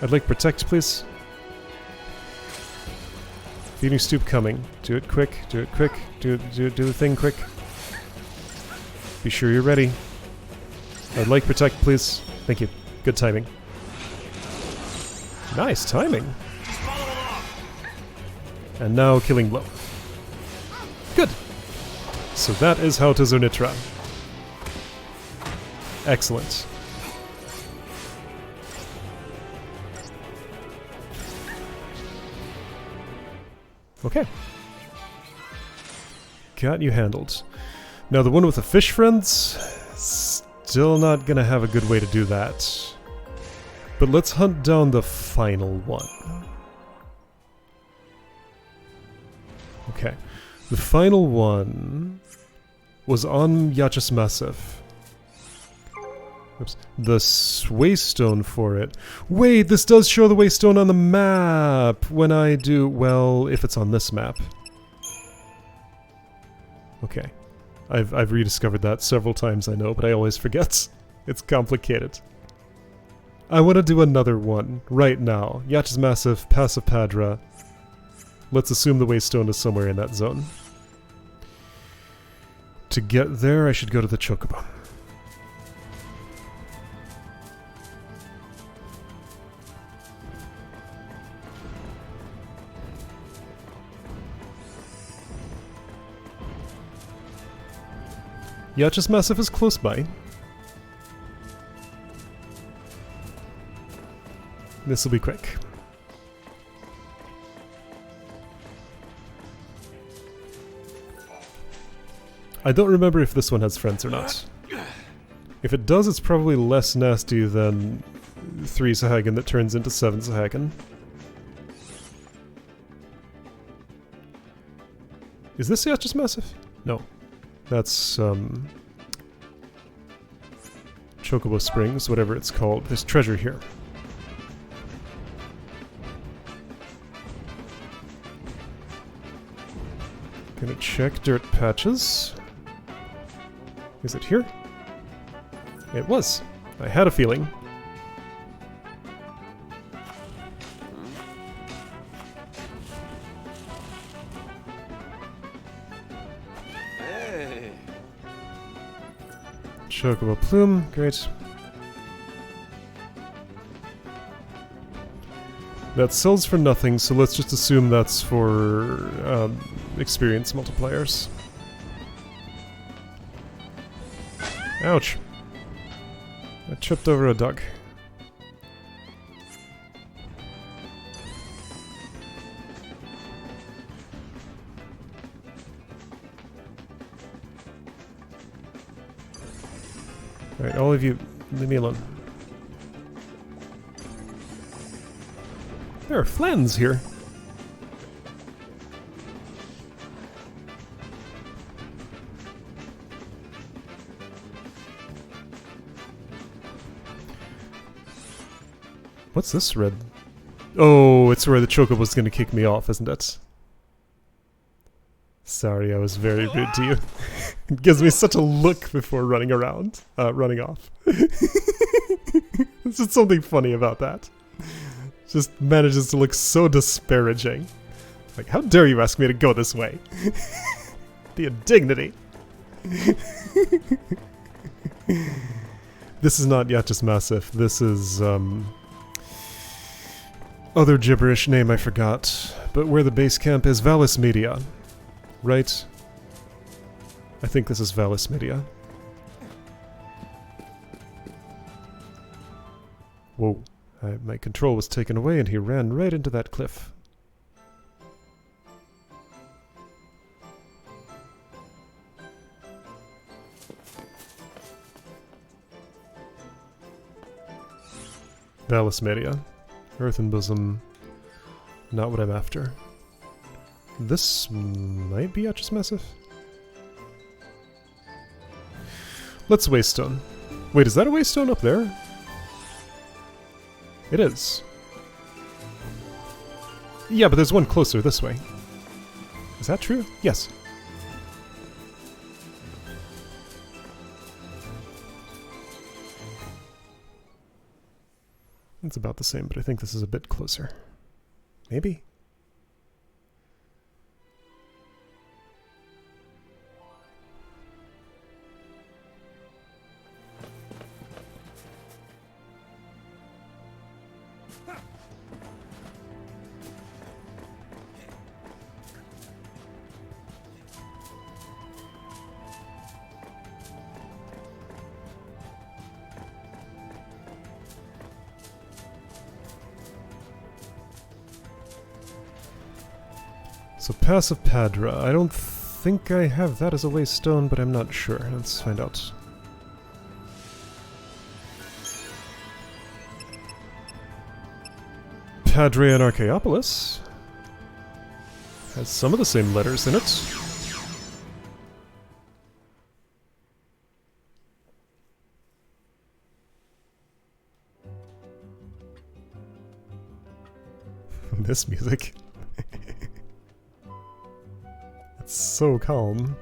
I'd like protect, please. Feeding stoop coming. Do it quick. Do it quick. Do the thing quick. Be sure you're ready. I'd like protect, please. Thank you. Good timing. Nice timing. And now killing blow. Good. So that is how to Zonitra. Excellent. Okay. Got you handled. Now the one with the fish friends, still not gonna have a good way to do that. But let's hunt down the final one. Okay. The final one was on Yachus Massif. Oops. The waystone for it. Wait, this does show the waystone on the map when I do... Well, if it's on this map. Okay. I've rediscovered that several times, I know, but I always forget. It's complicated. I want to do another one right now. Yacht's Massive, Pass of Padra. Let's assume the waystone is somewhere in that zone. To get there, I should go to the Chocobo. Yacht's Massive is close by. This will be quick. I don't remember if this one has friends or not. If it does, it's probably less nasty than 3 Sahagan that turns into 7 Sahagan. Is this Yacht's Massive? No. That's, Chocobo Springs, whatever it's called. There's treasure here. Gonna check dirt patches. Is it here? It was. I had a feeling. Hey. Chocobo Plume, great. That sells for nothing, so let's just assume that's for experience multipliers. Ouch. I tripped over a duck. Alright, all of you, leave me alone. There are flens here. What's this red? Oh, it's where the Chocobo's gonna kick me off, isn't it? Sorry, I was very rude to you. It gives me such a look before running around, running off. There's just something funny about that. Just manages to look so disparaging. Like, how dare you ask me to go this way? The indignity. This is not Yacht's Massive. This is, other gibberish name I forgot. But where the base camp is, Valis Media. Right? I think this is Valis Media. Whoa. My control was taken away and he ran right into that cliff. Valis Media. Earthen Bosom. Not what I'm after. This might be Yacht's Massive. Let's Waystone. Wait, is that a Waystone up there? It is. Yeah, but there's one closer this way. Is that true? Yes. It's about the same, but I think this is a bit closer. Maybe? So Pass of Padra. I don't think I have that as a waystone, but I'm not sure. Let's find out. Padre and Archaeopolis has some of the same letters in it. This music. It's so calm.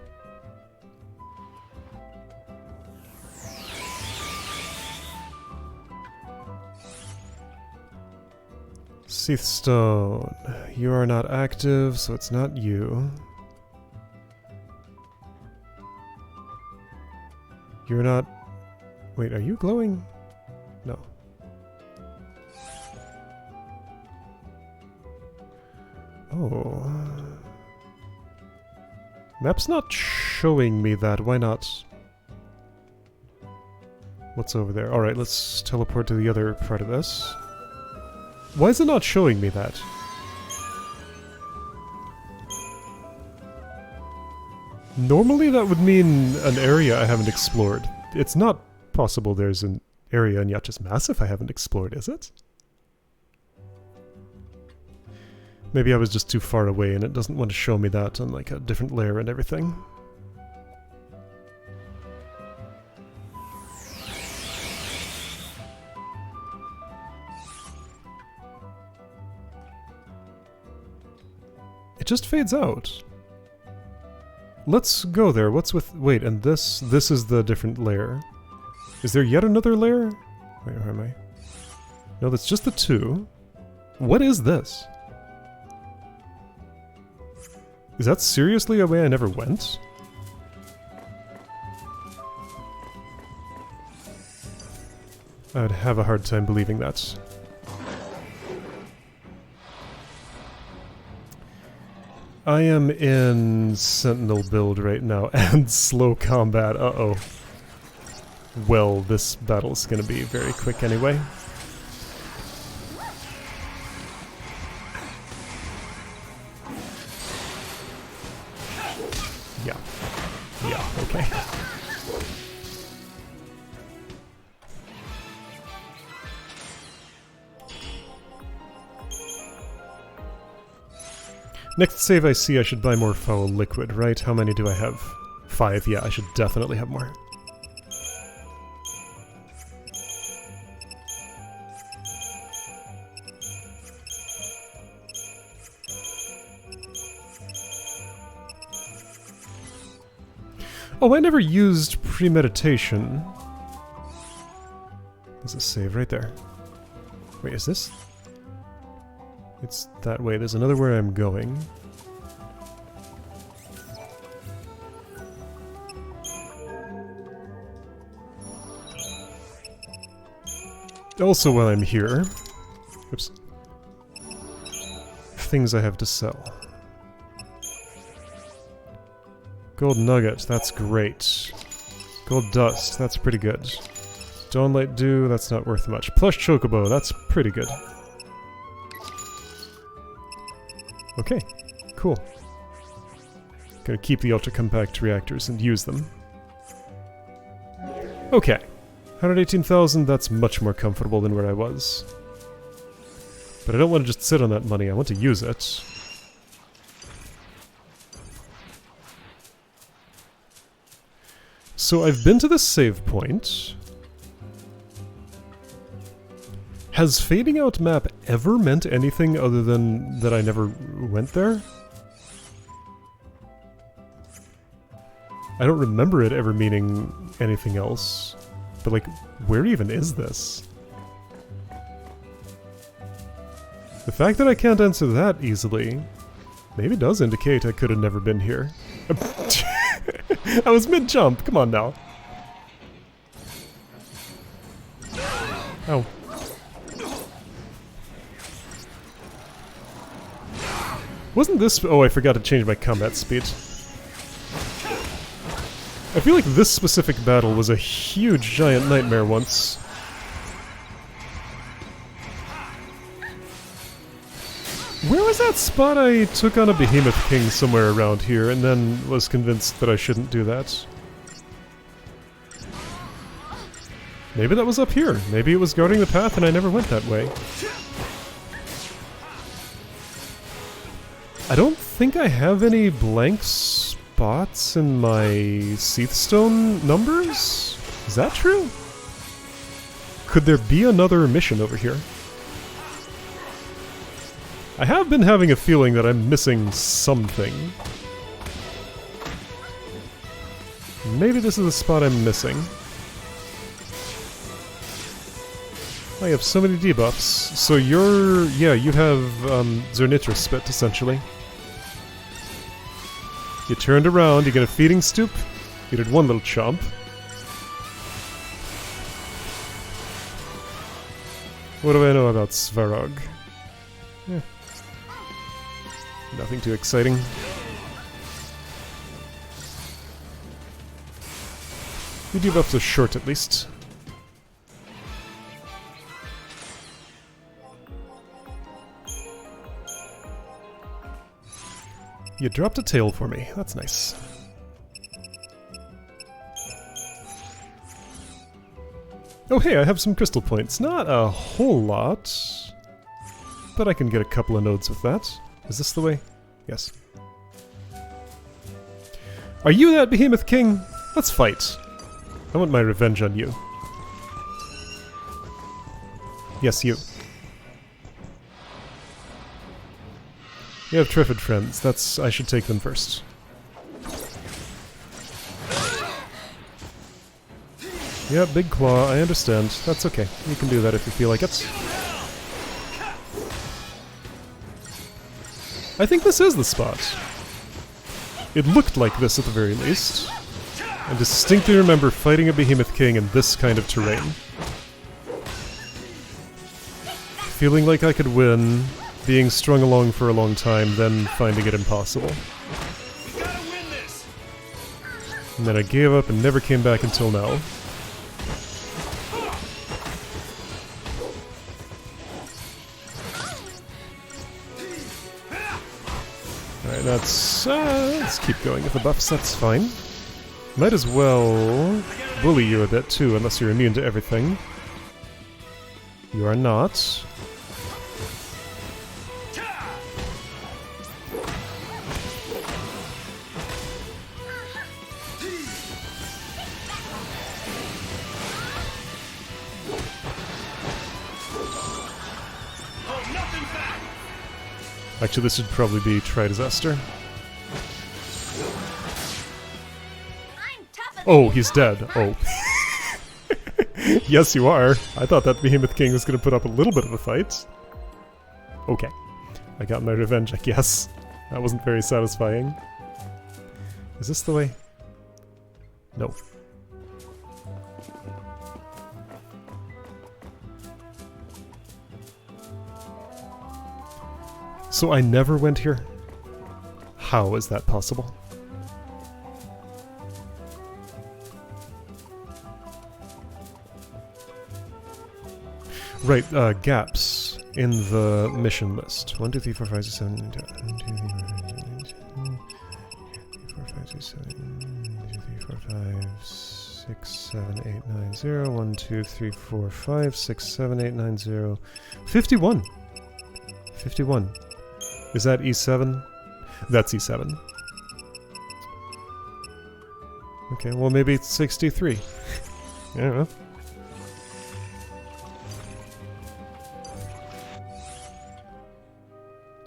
Seath Stone. You are not active, so it's not you. You're not... Wait, are you glowing? No. Oh. Map's not showing me that. Why not? What's over there? Alright, let's teleport to the other part of this. Why is it not showing me that? Normally that would mean an area I haven't explored. It's not possible there's an area in Yacht's Massif I haven't explored, is it? Maybe I was just too far away and it doesn't want to show me that on like a different layer and everything. It just fades out. Let's go there. What's with... Wait, and this is the different layer. Is there yet another layer? Wait, where am I? No, that's just the two. What is this? Is that seriously a way I never went? I would have a hard time believing that. I am in Sentinel build right now, and slow combat, uh-oh. Well, this battle's gonna be very quick anyway. Yeah. Yeah, okay. Next save I see I should buy more foul liquid, right? How many do I have? 5, yeah, I should definitely have more. Oh, I never used premeditation. There's a save right there. Wait, is this? It's that way. There's another where I'm going. Also, while I'm here... Oops. Things I have to sell. Gold nugget, that's great. Gold dust, that's pretty good. Dawnlight dew, that's not worth much. Plush chocobo, that's pretty good. Okay, cool. Gonna keep the ultra-compact reactors and use them. Okay. 118,000, that's much more comfortable than where I was. But I don't want to just sit on that money, I want to use it. So I've been to this save point. Has fading out map ever meant anything other than that I never went there? I don't remember it ever meaning anything else. But like, where even is this? The fact that I can't answer that easily maybe does indicate I could have never been here. I was mid-jump, come on now. Ow. Wasn't this... Oh, I forgot to change my combat speed. I feel like this specific battle was a huge giant nightmare once. Where was that spot I took on a Behemoth King somewhere around here and then was convinced that I shouldn't do that? Maybe that was up here. Maybe it was guarding the path and I never went that way. I don't think I have any blank spots in my Seathstone numbers? Is that true? Could there be another mission over here? I have been having a feeling that I'm missing something. Maybe this is the spot I'm missing. I have so many debuffs. So you're... yeah, you have Zernitra spit, essentially. You turned around, you get a feeding stoop. You did one little chomp. What do I know about Svarog? Eh. Nothing too exciting. The debuffs are short, at least. You dropped a tail for me. That's nice. Oh hey, I have some crystal points. Not a whole lot, but I can get a couple of nodes with that. Is this the way? Yes. Are you that Behemoth King? Let's fight. I want my revenge on you. Yes, you. You have Triffid friends. That's... I should take them first. Yeah, big claw, I understand. That's okay. You can do that if you feel like it. I think this is the spot. It looked like this at the very least. I distinctly remember fighting a Behemoth King in this kind of terrain. Feeling like I could win, being strung along for a long time, then finding it impossible. We gotta win this. And then I gave up and never came back until now. Alright, let's keep going with the buffs, that's fine. Might as well bully you a bit too, unless you're immune to everything. You are not. Actually, this should probably be Tri-Disaster. Oh, he's dead. Oh. Yes, you are. I thought that Behemoth King was going to put up a little bit of a fight. Okay. I got my revenge, I guess. That wasn't very satisfying. Is this the way? No. So I never went here? How is that possible? Right, gaps in the mission list. 1, 2, 3, 4, 5, 6, 7, 1, 2, 3, 4, 5, 6, 7, 1, 2, 3, 4, 5, 6, 7, 8, 9, 0. 1, 2, 3, 4, 5, 6, 7, 8, 9, 0. 51. 51. Is that E7? That's E7. Okay, well maybe it's 63. I don't know.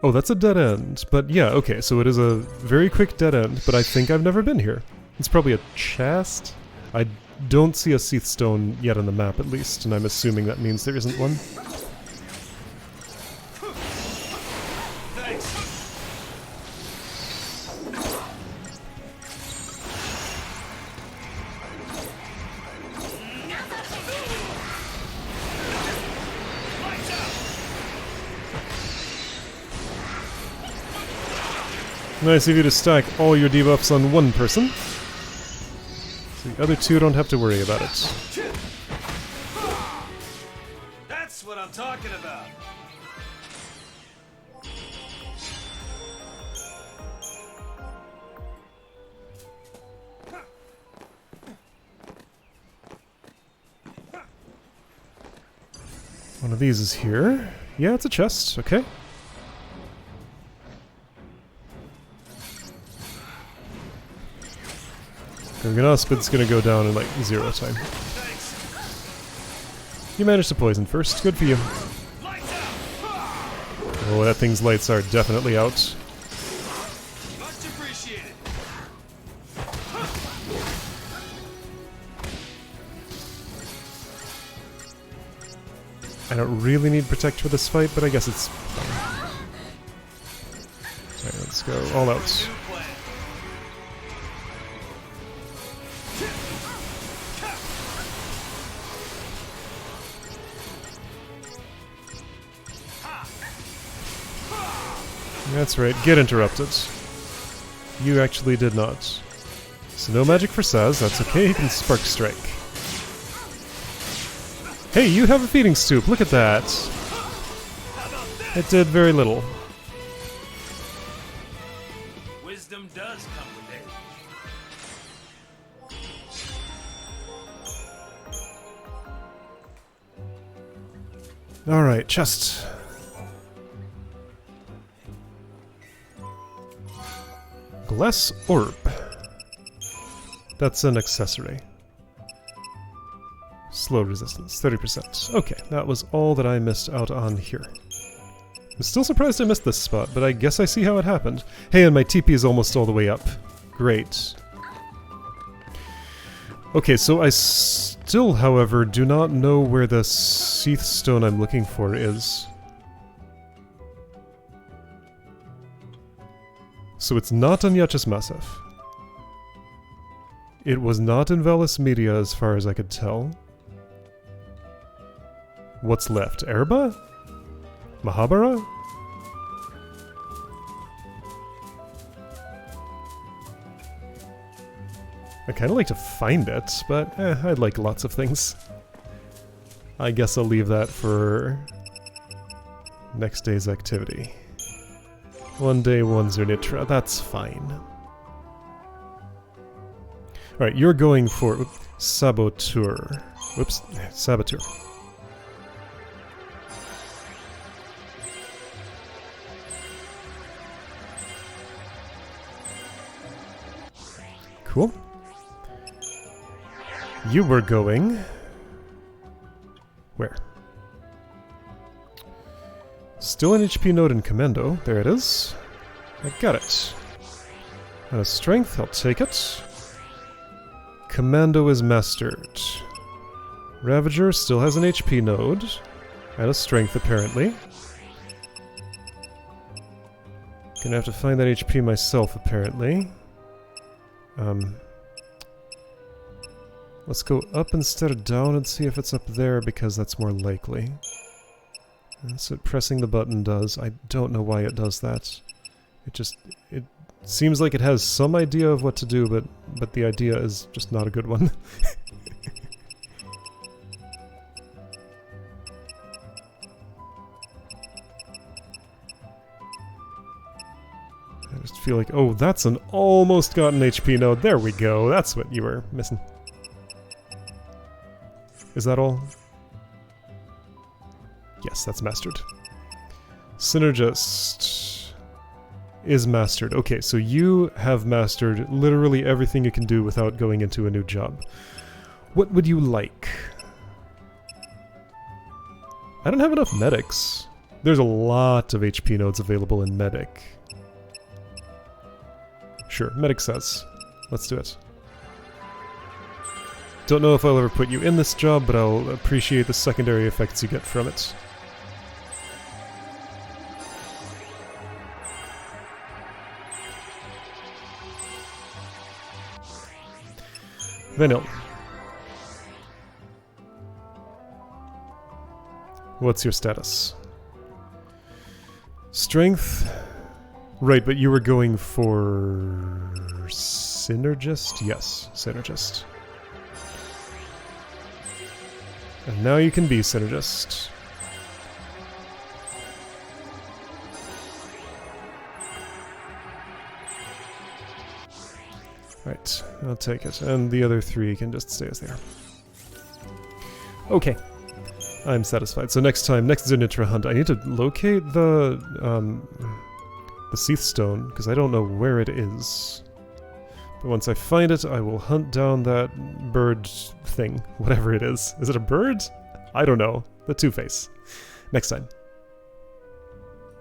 Oh, that's a dead end. But yeah, okay, so it is a very quick dead end, but I think I've never been here. It's probably a chest? I don't see a Seath Stone yet on the map, at least, and I'm assuming that means there isn't one. Nice of you to stack all your debuffs on one person. So the other two don't have to worry about it. That's what I'm talking about. One of these is here. Yeah, it's a chest, okay. It's gonna go down in like 0 time. You managed to poison first, good for you. Oh, that thing's lights are definitely out. Much appreciated. I don't really need Protect for this fight, but I guess it's fine. Alright, let's go all out. New plan. That's right, get interrupted. You actually did not. So no magic for Saz, that's okay, he can Spark Strike. Hey, you have a feeding stoop, look at that! It did very little. Wisdom does come with age. Alright, chest. Glass orb. That's an accessory. Slow resistance, 30%. Okay, that was all that I missed out on here. I'm still surprised I missed this spot, but I guess I see how it happened. Hey, and my TP is almost all the way up. Great. Okay, so I still, however, do not know where the Seath Stone I'm looking for is. So it's not on Yachus Massif. It was not in Velis Media as far as I could tell. What's left? Erba? Mahabara? I kind of like to find it, but I'd like lots of things. I guess I'll leave that for next day's activity. One day, one Zernitra. That's fine. Alright, you're going for Saboteur. Whoops. Saboteur. Cool. You were going... where? Still an HP node in Commando. There it is. I got it. And a strength, I'll take it. Commando is mastered. Ravager still has an HP node. And a strength, apparently. Gonna have to find that HP myself, apparently. Let's go up instead of down and see if it's up there, because that's more likely. That's what pressing the button does. I don't know why it does that. It seems like it has some idea of what to do, but the idea is just not a good one. I just feel like, oh, that's an almost gotten HP node. There we go. That's what you were missing. Is that all? Yes, that's mastered. Synergist is mastered. Okay, so you have mastered literally everything you can do without going into a new job. What would you like? I don't have enough medics. There's a lot of HP nodes available in medic. Sure, medic says. Let's do it. Don't know if I'll ever put you in this job, but I'll appreciate the secondary effects you get from it. Vanille. What's your status? Strength? Right, but you were going for... Synergist? Yes, Synergist. And now you can be Synergist. Right, I'll take it. And the other three can just stay as they are. Okay. I'm satisfied. So next time, next Zernitra hunt, I need to locate the Seath Stone, because I don't know where it is. But once I find it, I will hunt down that bird thing, whatever it is. Is it a bird? I don't know. The Two-Face. Next time.